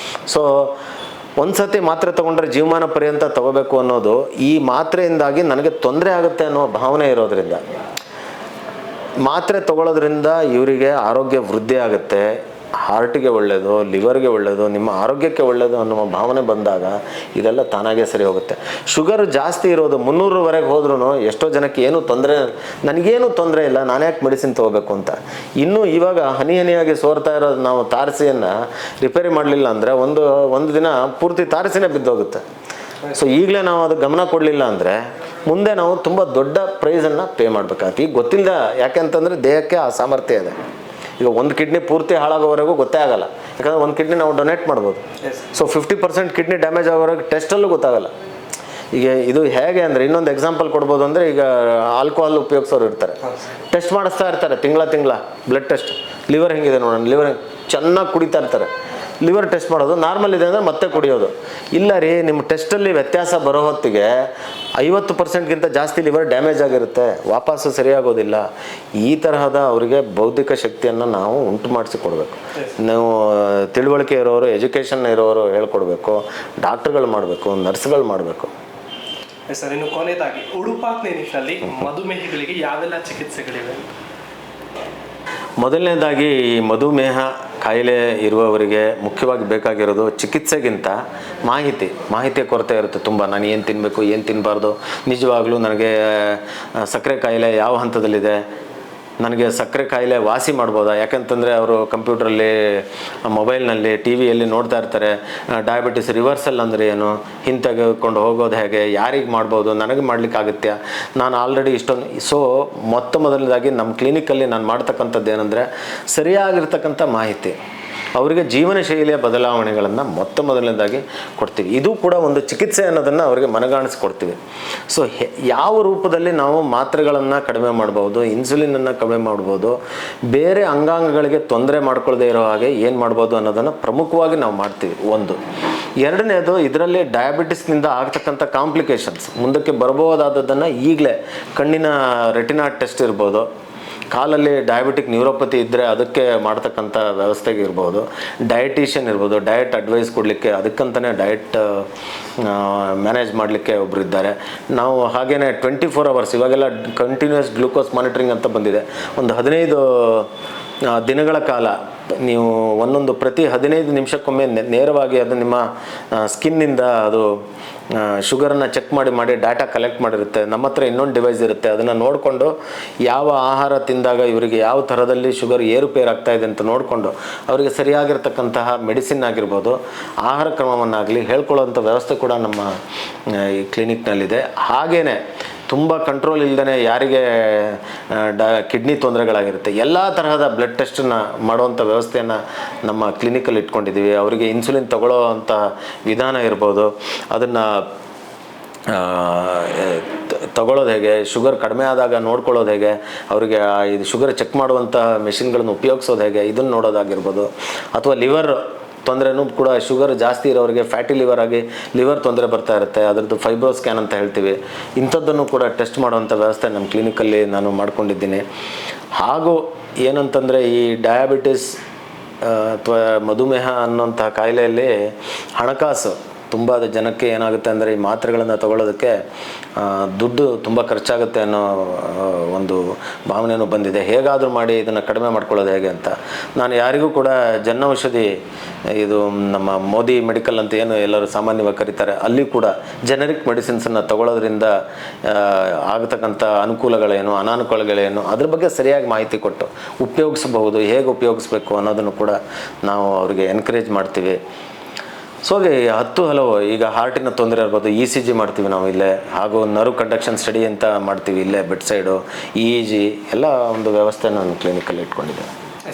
ಸೊ ಒಂದು ಸತಿ ಮಾತ್ರೆ ತೊಗೊಂಡ್ರೆ ಜೀವಮಾನ ಪರ್ಯಂತ ತಗೋಬೇಕು ಅನ್ನೋದು, ಈ ಮಾತ್ರೆಯಿಂದಾಗಿ ನನಗೆ ತೊಂದರೆ ಆಗುತ್ತೆ ಅನ್ನೋ ಭಾವನೆ ಇರೋದ್ರಿಂದ ಮಾತ್ರೆ ತಗೊಳ್ಳೋದ್ರಿಂದ ಇವರಿಗೆ ಆರೋಗ್ಯ ವೃದ್ಧಿ ಆಗುತ್ತೆ, ಹಾರ್ಟಿಗೆ ಒಳ್ಳೆಯದು, ಲಿವರ್ಗೆ ಒಳ್ಳೆಯದು, ನಿಮ್ಮ ಆರೋಗ್ಯಕ್ಕೆ ಒಳ್ಳೆಯದು ಅನ್ನೋ ಭಾವನೆ ಬಂದಾಗ ಇದೆಲ್ಲ ತಾನಾಗೇ ಸರಿ ಹೋಗುತ್ತೆ. ಶುಗರ್ ಜಾಸ್ತಿ ಇರೋದು 300ವರೆಗೆ ಹೋದ್ರೂ ಎಷ್ಟೋ ಜನಕ್ಕೆ ಏನೂ ತೊಂದರೆ, ನನಗೇನು ತೊಂದರೆ ಇಲ್ಲ, ನಾನು ಯಾಕೆ ಮೆಡಿಸಿನ್ ತೊಗೋಬೇಕು ಅಂತ. ಇನ್ನೂ ಇವಾಗ ಹನಿಯಾಗಿ ಸೋರ್ತಾ ಇರೋದು, ನಾವು ತಾರಸಿಯನ್ನು ರಿಪೇರಿ ಮಾಡಲಿಲ್ಲ ಅಂದರೆ ಒಂದು ದಿನ ಪೂರ್ತಿ ತಾರಸಿನೇ ಬಿದ್ದೋಗುತ್ತೆ. ಸೊ ಈಗಲೇ ನಾವು ಅದು ಗಮನ ಕೊಡಲಿಲ್ಲ ಅಂದರೆ ಮುಂದೆ ನಾವು ತುಂಬ ದೊಡ್ಡ ಪ್ರೈಸನ್ನು ಪೇ ಮಾಡಬೇಕಾಗುತ್ತೆ. ಈಗ ಗೊತ್ತಿಲ್ಲ, ಯಾಕೆ ಅಂತಂದರೆ ದೇಹಕ್ಕೆ ಆ ಸಾಮರ್ಥ್ಯ ಇದೆ. ಈಗ ಒಂದು ಕಿಡ್ನಿ ಪೂರ್ತಿ ಹಾಳಾಗೋವರೆಗೂ ಗೊತ್ತೇ ಆಗಲ್ಲ, ಯಾಕಂದರೆ ಒಂದು ಕಿಡ್ನಿ ನಾವು ಡೊನೇಟ್ ಮಾಡ್ಬೋದು. ಸೊ 50% ಕಿಡ್ನಿ ಡ್ಯಾಮೇಜ್ ಆಗೋವರೆಗೆ ಟೆಸ್ಟಲ್ಲೂ ಗೊತ್ತಾಗಲ್ಲ. ಈಗ ಇದು ಹೇಗೆ ಅಂದರೆ, ಇನ್ನೊಂದು ಎಕ್ಸಾಂಪಲ್ ಕೊಡ್ಬೋದು ಅಂದರೆ, ಈಗ ಆಲ್ಕೋಹಾಲ್ ಉಪಯೋಗಿಸೋರು ಇರ್ತಾರೆ, ಟೆಸ್ಟ್ ಮಾಡಿಸ್ತಾ ಇರ್ತಾರೆ ತಿಂಗಳ ಬ್ಲಡ್ ಟೆಸ್ಟ್, ಲಿವರ್ ಹೆಂಗಿದೆ ನೋಡೋಣ, ಲಿವರ್ ಚೆನ್ನಾಗಿ ಕುಡಿತಾ ಇರ್ತಾರೆ, ಲಿವರ್ ಟೆಸ್ಟ್ ಮಾಡೋದು, ನಾರ್ಮಲ್ ಇದೆ ಅಂದರೆ ಮತ್ತೆ ಕುಡಿಯೋದು. ಇಲ್ಲ ರೀ, ನಿಮ್ಮ ಟೆಸ್ಟಲ್ಲಿ ವ್ಯತ್ಯಾಸ ಬರೋ ಹೊತ್ತಿಗೆ 50%ಗಿಂತ ಜಾಸ್ತಿ ಲಿವರ್ ಡ್ಯಾಮೇಜ್ ಆಗಿರುತ್ತೆ, ವಾಪಸ್ಸು ಸರಿಯಾಗೋದಿಲ್ಲ. ಈ ತರಹದ ಅವರಿಗೆ ಬೌದ್ಧಿಕ ಶಕ್ತಿಯನ್ನು ನಾವು ಉಂಟು ಮಾಡಿಸಿಕೊಡ್ಬೇಕು. ನಾವು ತಿಳುವಳಿಕೆ ಇರೋರು, ಎಜುಕೇಷನ್ ಇರೋರು ಹೇಳ್ಕೊಡ್ಬೇಕು, ಡಾಕ್ಟ್ರುಗಳು ಮಾಡಬೇಕು, ನರ್ಸ್ಗಳು ಮಾಡಬೇಕು. ಸರ್, ಇನ್ನು ಕೊನೆಯದಾಗಿ ಉಡುಪಾ ಕ್ಲಿನಿಕ್ನಲ್ಲಿ ಮಧುಮೇಹಿಗಳಿಗೆ ಯಾವೆಲ್ಲ ಚಿಕಿತ್ಸೆಗಳಿವೆ? ಮೊದಲನೇದಾಗಿ ಈ ಮಧುಮೇಹ ಕಾಯಿಲೆ ಇರುವವರಿಗೆ ಮುಖ್ಯವಾಗಿ ಬೇಕಾಗಿರೋದು ಚಿಕಿತ್ಸೆಗಿಂತ ಮಾಹಿತಿಯ ಕೊರತೆ ಇರುತ್ತೆ ತುಂಬ. ನಾನು ಏನು ತಿನ್ನಬೇಕು, ಏನು ತಿನ್ನಬಾರ್ದು, ನಿಜವಾಗ್ಲೂ ನನಗೆ ಸಕ್ಕರೆ ಕಾಯಿಲೆ ಯಾವ ಹಂತದಲ್ಲಿದೆ, ನನಗೆ ಸಕ್ಕರೆ ಕಾಯಿಲೆ ವಾಸಿ ಮಾಡ್ಬೋದಾ? ಯಾಕಂತಂದರೆ ಅವರು ಕಂಪ್ಯೂಟ್ರಲ್ಲಿ, ಮೊಬೈಲ್ನಲ್ಲಿ, ಟಿ ವಿಯಲ್ಲಿ ನೋಡ್ತಾ ಇರ್ತಾರೆ, ಡಯಾಬಿಟಿಸ್ ರಿವರ್ಸಲ್ ಅಂದರೆ ಏನು, ಹಿಂತೆಗೆದುಕೊಂಡು ಹೋಗೋದು ಹೇಗೆ, ಯಾರಿಗೆ ಮಾಡ್ಬೋದು, ನನಗೆ ಮಾಡಲಿಕ್ಕಾಗತ್ಯ, ನಾನು ಆಲ್ರೆಡಿ ಇಷ್ಟೊಂದು. ಸೊ ಮೊದಲನೇದಾಗಿ ನಮ್ಮ ಕ್ಲಿನಿಕಲ್ಲಿ ನಾನು ಮಾಡ್ತಕ್ಕಂಥದ್ದು ಏನಂದರೆ ಸರಿಯಾಗಿರ್ತಕ್ಕಂಥ ಮಾಹಿತಿ, ಅವರಿಗೆ ಜೀವನ ಶೈಲಿಯ ಬದಲಾವಣೆಗಳನ್ನು ಮೊದಲನೇದಾಗಿ ಕೊಡ್ತೀವಿ. ಇದು ಕೂಡ ಒಂದು ಚಿಕಿತ್ಸೆ ಅನ್ನೋದನ್ನು ಅವರಿಗೆ ಮನಗಾಣಿಸ್ಕೊಡ್ತೀವಿ. ಸೊ ಯಾವ ರೂಪದಲ್ಲಿ ನಾವು ಮಾತ್ರೆಗಳನ್ನು ಕಡಿಮೆ ಮಾಡ್ಬೋದು, ಇನ್ಸುಲಿನನ್ನು ಕಡಿಮೆ ಮಾಡ್ಬೋದು, ಬೇರೆ ಅಂಗಾಂಗಗಳಿಗೆ ತೊಂದರೆ ಮಾಡ್ಕೊಳ್ಳದೆ ಇರೋ ಹಾಗೆ ಏನು ಮಾಡ್ಬೋದು ಅನ್ನೋದನ್ನು ಪ್ರಮುಖವಾಗಿ ನಾವು ಮಾಡ್ತೀವಿ. ಒಂದು. ಎರಡನೇದು, ಇದರಲ್ಲಿ ಡಯಾಬಿಟಿಸ್ನಿಂದ ಆಗ್ತಕ್ಕಂಥ ಕಾಂಪ್ಲಿಕೇಶನ್ಸ್, ಮುಂದಕ್ಕೆ ಬರ್ಬೋದಾದದ್ದನ್ನು ಈಗಲೇ ಕಣ್ಣಿನ ರೆಟಿನಾ ಟೆಸ್ಟ್ ಇರ್ಬೋದು, ಕಾಲಲ್ಲಿ ಡಯಾಬಿಟಿಕ್ ನ್ಯೂರೋಪತಿ ಇದ್ದರೆ ಅದಕ್ಕೆ ಮಾಡ್ತಕ್ಕಂಥ ವ್ಯವಸ್ಥೆಗೆ ಇರ್ಬೋದು, ಡಯಟಿಷಿಯನ್ ಇರ್ಬೋದು, ಡಯಟ್ ಅಡ್ವೈಸ್ ಕೊಡಲಿಕ್ಕೆ ಅದಕ್ಕಂತಲೇ ಡಯಟ್ ಮ್ಯಾನೇಜ್ ಮಾಡಲಿಕ್ಕೆ ಒಬ್ಬರು ಇದ್ದಾರೆ. ನಾವು ಹಾಗೆಯೇ 24 hours ಇವಾಗೆಲ್ಲ ಕಂಟಿನ್ಯೂಸ್ ಗ್ಲೂಕೋಸ್ ಮಾನಿಟ್ರಿಂಗ್ ಅಂತ ಬಂದಿದೆ. ಒಂದು 15 ದಿನಗಳ ಕಾಲ ನೀವು ಪ್ರತಿ 15 ನಿಮಿಷಕ್ಕೊಮ್ಮೆ ನೇರವಾಗಿ ಅದು ನಿಮ್ಮ ಸ್ಕಿನ್ನಿಂದ ಅದು ಶುಗರನ್ನು ಚೆಕ್ ಮಾಡಿ ಡಾಟಾ ಕಲೆಕ್ಟ್ ಮಾಡಿರುತ್ತೆ. ನಮ್ಮ ಹತ್ರ ಇನ್ನೊಂದು ಡಿವೈಸ್ ಇರುತ್ತೆ, ಅದನ್ನು ನೋಡಿಕೊಂಡು ಯಾವ ಆಹಾರ ತಿಂದಾಗ ಇವರಿಗೆ ಯಾವ ಥರದಲ್ಲಿ ಶುಗರ್ ಏರುಪೇರು ಆಗ್ತಾಯಿದೆ ಅಂತ ನೋಡಿಕೊಂಡು ಅವರಿಗೆ ಸರಿಯಾಗಿರ್ತಕ್ಕಂತಹ ಮೆಡಿಸಿನ್ ಆಗಿರ್ಬೋದು, ಆಹಾರ ಕ್ರಮವನ್ನಾಗಲಿ ಹೇಳ್ಕೊಳ್ಳೋವಂಥ ವ್ಯವಸ್ಥೆ ಕೂಡ ನಮ್ಮ ಈ ಕ್ಲಿನಿಕ್ನಲ್ಲಿದೆ. ಹಾಗೆಯೇ ತುಂಬ ಕಂಟ್ರೋಲ್ ಇಲ್ಲದೇ ಯಾರಿಗೆ ಕಿಡ್ನಿ ತೊಂದರೆಗಳಾಗಿರುತ್ತೆ ಎಲ್ಲ ತರಹದ ಬ್ಲಡ್ ಟೆಸ್ಟನ್ನು ಮಾಡುವಂಥ ವ್ಯವಸ್ಥೆಯನ್ನು ನಮ್ಮ ಕ್ಲಿನಿಕಲ್ಲಿ ಇಟ್ಕೊಂಡಿದ್ದೀವಿ. ಅವರಿಗೆ ಇನ್ಸುಲಿನ್ ತಗೊಳ್ಳೋ ಅಂಥ ವಿಧಾನ ಇರ್ಬೋದು, ಅದನ್ನು ತಗೊಳ್ಳೋದು ಹೇಗೆ, ಶುಗರ್ ಕಡಿಮೆ ಆದಾಗ ನೋಡ್ಕೊಳ್ಳೋದು ಹೇಗೆ, ಅವರಿಗೆ ಇದು ಶುಗರ್ ಚೆಕ್ ಮಾಡುವಂಥ ಮೆಷಿನ್ಗಳನ್ನು ಉಪಯೋಗಿಸೋದು ಹೇಗೆ, ಇದನ್ನು ನೋಡೋದಾಗಿರ್ಬೋದು. ಅಥವಾ ಲಿವರ್ ತೊಂದರೆನೂ ಕೂಡ, ಶುಗರ್ ಜಾಸ್ತಿ ಇರೋರಿಗೆ ಫ್ಯಾಟಿ ಲಿವರ್ ಆಗಿ ಲಿವರ್ ತೊಂದರೆ ಬರ್ತಾ ಇರುತ್ತೆ, ಅದರದ್ದು ಫೈಬ್ರೋ ಸ್ಕ್ಯಾನ್ ಅಂತ ಹೇಳ್ತೀವಿ. ಇಂಥದ್ದನ್ನು ಕೂಡ ಟೆಸ್ಟ್ ಮಾಡುವಂಥ ವ್ಯವಸ್ಥೆ ನಮ್ಮ ಕ್ಲಿನಿಕಲ್ಲಿ ನಾನು ಮಾಡ್ಕೊಂಡಿದ್ದೀನಿ. ಹಾಗೂ ಏನಂತಂದರೆ ಈ ಡಯಾಬಿಟಿಸ್ ಅಥವಾ ಮಧುಮೇಹ ಅನ್ನೋಂಥ ಕಾಯಿಲೆಯಲ್ಲಿ ಹಣಕಾಸು ತುಂಬ ಜನಕ್ಕೆ ಏನಾಗುತ್ತೆ ಅಂದರೆ ಈ ಮಾತ್ರೆಗಳನ್ನು ತಗೊಳ್ಳೋದಕ್ಕೆ ದುಡ್ಡು ತುಂಬ ಖರ್ಚಾಗುತ್ತೆ ಅನ್ನೋ ಒಂದು ಭಾವನೆಯೂ ಬಂದಿದೆ. ಹೇಗಾದರೂ ಮಾಡಿ ಇದನ್ನು ಕಡಿಮೆ ಮಾಡ್ಕೊಳ್ಳೋದು ಹೇಗೆ ಅಂತ ನಾನು ಯಾರಿಗೂ ಕೂಡ ಜನೌಷಧಿ, ಇದು ನಮ್ಮ ಮೋದಿ ಮೆಡಿಕಲ್ ಅಂತ ಏನು ಎಲ್ಲರೂ ಸಾಮಾನ್ಯವಾಗಿ ಕರೀತಾರೆ, ಅಲ್ಲಿ ಕೂಡ ಜೆನರಿಕ್ ಮೆಡಿಸಿನ್ಸನ್ನು ತಗೊಳ್ಳೋದ್ರಿಂದ ಆಗತಕ್ಕಂಥ ಅನುಕೂಲಗಳೇನು, ಅನಾನುಕೂಲಗಳೇನು, ಅದ್ರ ಬಗ್ಗೆ ಸರಿಯಾಗಿ ಮಾಹಿತಿ ಕೊಟ್ಟು ಉಪಯೋಗಿಸಬಹುದು, ಹೇಗೆ ಉಪಯೋಗಿಸ್ಬೇಕು ಅನ್ನೋದನ್ನು ಕೂಡ ನಾವು ಅವರಿಗೆ ಎನ್ಕರೇಜ್ ಮಾಡ್ತೀವಿ. ಸೊ ಹಲವು ಈಗ ಹಾರ್ಟಿನ ತೊಂದರೆ ಇರ್ಬೋದು, ECG ಮಾಡ್ತೀವಿ ನಾವು ಇಲ್ಲೇ, ಹಾಗೂ ನರ್ವ್ ಕಂಡಕ್ಷನ್ ಸ್ಟಡಿ ಅಂತ ಮಾಡ್ತೀವಿ ಇಲ್ಲೇ ಬೆಡ್ ಸೈಡು, EEG ಎಲ್ಲ ಒಂದು ವ್ಯವಸ್ಥೆ ನಾನು ಕ್ಲಿನಿಕಲ್ಲಿ ಇಟ್ಕೊಂಡಿದ್ದೆ.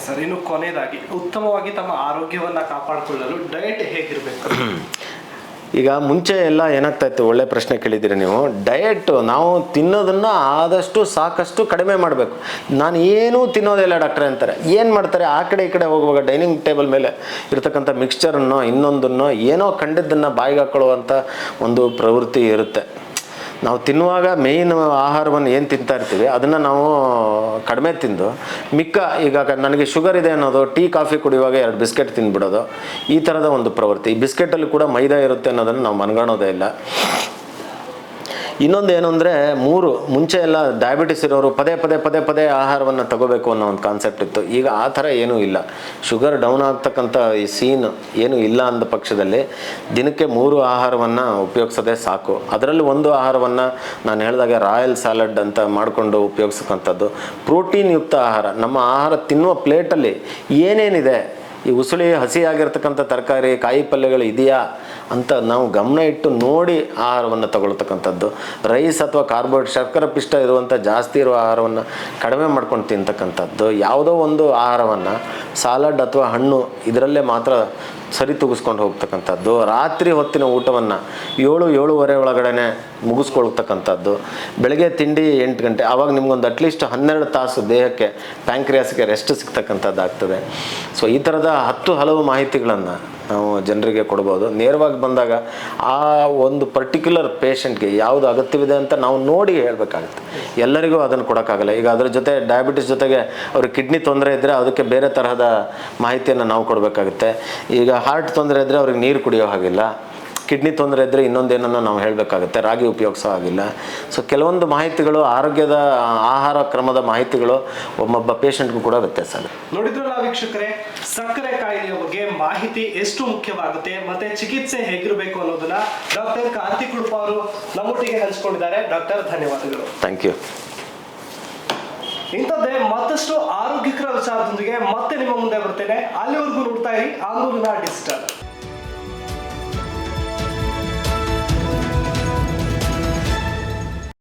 ಸರ್, ಇನ್ನು ಕೊನೆಯದಾಗಿ ಉತ್ತಮವಾಗಿ ತಮ್ಮ ಆರೋಗ್ಯವನ್ನು ಕಾಪಾಡಿಕೊಳ್ಳಲು ಡಯಟ್ ಹೇಗಿರಬೇಕು? ಈಗ ಮುಂಚೆ ಎಲ್ಲ ಏನಾಗ್ತಾ ಇತ್ತು, ಒಳ್ಳೆ ಪ್ರಶ್ನೆ ಕೇಳಿದ್ದೀರಿ ನೀವು. ಡಯಟು ನಾವು ತಿನ್ನೋದನ್ನು ಆದಷ್ಟು ಸಾಕಷ್ಟು ಕಡಿಮೆ ಮಾಡಬೇಕು. ನಾನು ಏನೂ ತಿನ್ನೋದಿಲ್ಲ ಡಾಕ್ಟ್ರೆ ಅಂತಾರೆ. ಏನು ಮಾಡ್ತಾರೆ, ಆ ಕಡೆ ಈ ಕಡೆ ಹೋಗುವಾಗ ಡೈನಿಂಗ್ ಟೇಬಲ್ ಮೇಲೆ ಇರ್ತಕ್ಕಂಥ ಮಿಕ್ಸ್ಚರನ್ನು ಇನ್ನೊಂದನ್ನು ಏನೋ ಕಂಡಿದ್ದನ್ನು ಬಾಯಿಗೆ ಹಾಕೊಳ್ಳುವಂಥ ಒಂದು ಪ್ರವೃತ್ತಿ ಇರುತ್ತೆ. ನಾವು ತಿನ್ನುವಾಗ ಮೇಯ್ನ್ ಆಹಾರವನ್ನು ಏನು ತಿಂತಾ ಇರ್ತೀವಿ ಅದನ್ನು ನಾವು ಕಡಿಮೆ ತಿಂದು ಮಿಕ್ಕ, ಈಗ ನನಗೆ ಶುಗರ್ ಇದೆ ಅನ್ನೋದು ಟೀ ಕಾಫಿ ಕುಡಿಯುವಾಗ 2 ಬಿಸ್ಕೆಟ್ ತಿಂದ್ಬಿಡೋದು, ಈ ಥರದ ಒಂದು ಪ್ರವೃತ್ತಿ. ಈ ಬಿಸ್ಕೆಟಲ್ಲಿ ಕೂಡ ಮೈದಾ ಇರುತ್ತೆ ಅನ್ನೋದನ್ನು ನಾವು ಮನಗಾಣೋದೇ ಇಲ್ಲ. ಇನ್ನೊಂದು ಏನು ಅಂದರೆ, ಮುಂಚೆ ಎಲ್ಲ ಡಯಾಬಿಟಿಸ್ ಇರೋರು ಪದೇ ಆಹಾರವನ್ನು ತಗೋಬೇಕು ಅನ್ನೋ ಒಂದು ಕಾನ್ಸೆಪ್ಟ್ ಇತ್ತು. ಈಗ ಆ ಥರ ಏನೂ ಇಲ್ಲ. ಶುಗರ್ ಡೌನ್ ಆಗ್ತಕ್ಕಂಥ ಈ ಸೀನ್ ಏನೂ ಇಲ್ಲ ಅಂದ ಪಕ್ಷದಲ್ಲಿ ದಿನಕ್ಕೆ 3 ಆಹಾರವನ್ನು ಉಪಯೋಗಿಸೋದೇ ಸಾಕು. ಅದರಲ್ಲಿ ಒಂದು ಆಹಾರವನ್ನು ನಾನು ಹೇಳಿದಾಗ ರಾಯಲ್ ಸ್ಯಾಲಡ್ ಅಂತ ಮಾಡಿಕೊಂಡು ಉಪಯೋಗಿಸ್ತಕ್ಕಂಥದ್ದು, ಪ್ರೋಟೀನ್ ಯುಕ್ತ ಆಹಾರ. ನಮ್ಮ ಆಹಾರ ತಿನ್ನುವ ಪ್ಲೇಟಲ್ಲಿ ಏನೇನಿದೆ, ಈ ಉಸುಳಿ ಹಸಿಯಾಗಿರ್ತಕ್ಕಂಥ ತರಕಾರಿ ಕಾಯಿ ಪಲ್ಯಗಳು ಇದೆಯಾ ಅಂತ ನಾವು ಗಮನ ಇಟ್ಟು ನೋಡಿ ಆಹಾರವನ್ನು ತಗೊಳ್ತಕ್ಕಂಥದ್ದು. ರೈಸ್ ಅಥವಾ ಕಾರ್ಬೋಹೈಡ್ರೇಟ್, ಶರ್ಕರೆ ಪಿಷ್ಟ ಇರುವಂಥ ಜಾಸ್ತಿ ಇರುವ ಆಹಾರವನ್ನು ಕಡಿಮೆ ಮಾಡ್ಕೊಂಡು ತಿಂತಕ್ಕಂಥದ್ದು. ಯಾವುದೋ ಒಂದು ಆಹಾರವನ್ನು ಸಾಲಡ್ ಅಥವಾ ಹಣ್ಣು ಇದರಲ್ಲೇ ಮಾತ್ರ ಸರಿ ತೂಗಿಸ್ಕೊಂಡು ಹೋಗ್ತಕ್ಕಂಥದ್ದು. ರಾತ್ರಿ ಹೊತ್ತಿನ ಊಟವನ್ನು 7-7:30 ಒಳಗಡೆ ಮುಗಿಸ್ಕೊಳ್ತಕ್ಕಂಥದ್ದು. ಬೆಳಗ್ಗೆ ತಿಂಡಿ 8 ಗಂಟೆ, ಆವಾಗ ನಿಮ್ಗೊಂದು ಅಟ್ಲೀಸ್ಟ್ 12 ತಾಸು ದೇಹಕ್ಕೆ ಪ್ಯಾಂಕ್ರಿಯಾಸ್ಗೆ ರೆಸ್ಟ್ ಸಿಗ್ತಕ್ಕಂಥದ್ದು ಆಗ್ತದೆ. ಸೊ ಈ ಥರದ ಹಲವು ಮಾಹಿತಿಗಳನ್ನು ನಾವು ಜನರಿಗೆ ಕೊಡ್ಬೋದು. ನೇರವಾಗಿ ಬಂದಾಗ ಆ ಒಂದು ಪರ್ಟಿಕ್ಯುಲರ್ ಪೇಷಂಟ್ಗೆ ಯಾವುದು ಅಗತ್ಯವಿದೆ ಅಂತ ನಾವು ನೋಡಿ ಹೇಳಬೇಕಾಗುತ್ತೆ. ಎಲ್ಲರಿಗೂ ಅದನ್ನು ಕೊಡೋಕ್ಕಾಗಲ್ಲ. ಈಗ ಅದರ ಜೊತೆ ಡಯಾಬಿಟಿಸ್ ಜೊತೆಗೆ ಅವ್ರಿಗೆ ಕಿಡ್ನಿ ತೊಂದರೆ ಇದ್ದರೆ ಅದಕ್ಕೆ ಬೇರೆ ತರಹದ ಮಾಹಿತಿಯನ್ನು ನಾವು ಕೊಡಬೇಕಾಗುತ್ತೆ. ಈಗ ಹಾರ್ಟ್ ತೊಂದರೆ ಇದ್ದರೆ ಅವ್ರಿಗೆ ನೀರು ಕುಡಿಯೋ ಹಾಗಿಲ್ಲ, ಕಿಡ್ನಿ ತೊಂದರೆ ಇದ್ದರೆ ಇನ್ನೊಂದೇನನ್ನು ನಾವು ಹೇಳಬೇಕಾಗುತ್ತೆ, ರಾಗಿ ಉಪಯೋಗಿಸೋ ಹಾಗಿಲ್ಲ. ಸೊ ಕೆಲವೊಂದು ಮಾಹಿತಿಗಳು, ಆರೋಗ್ಯದ ಆಹಾರ ಕ್ರಮದ ಮಾಹಿತಿಗಳು ಒಬ್ಬೊಬ್ಬ ಪೇಷಂಟ್ಗೂ ಕೂಡ ವ್ಯತ್ಯಾಸ ಆಗುತ್ತೆ. ನೋಡಿದ್ರಲ್ಲ ವೀಕ್ಷಕರೇ, ಸಕ್ಕರೆ ಕಾಯಿಲೆಯ ಬಗ್ಗೆ ಮಾಹಿತಿ ಎಷ್ಟು ಮುಖ್ಯವಾಗುತ್ತೆ ಮತ್ತೆ ಚಿಕಿತ್ಸೆ ಹೇಗಿರಬೇಕು ಅನ್ನೋದನ್ನ ಡಾಕ್ಟರ್ ಕಾರ್ತಿಕ್ ಉಡುಪ ಅವರು ನಮ್ಮೊಟ್ಟಿಗೆ ಹಂಚಿಕೊಂಡಿದ್ದಾರೆ. ಡಾಕ್ಟರ್, ಧನ್ಯವಾದಗಳು. Thank you. ಇಂಥದ್ದೇ ಮತ್ತಷ್ಟು ಆರೋಗ್ಯಕರ ವಿಚಾರದೊಂದಿಗೆ ಮತ್ತೆ ನಿಮ್ಮ ಮುಂದೆ ಬರ್ತೇನೆ. ಅಲ್ಲಿವರೆಗೂ ನೋಡ್ತಾ ಇರಿ ಆಂದೋಲನ ಡಿಜಿಟಲ್.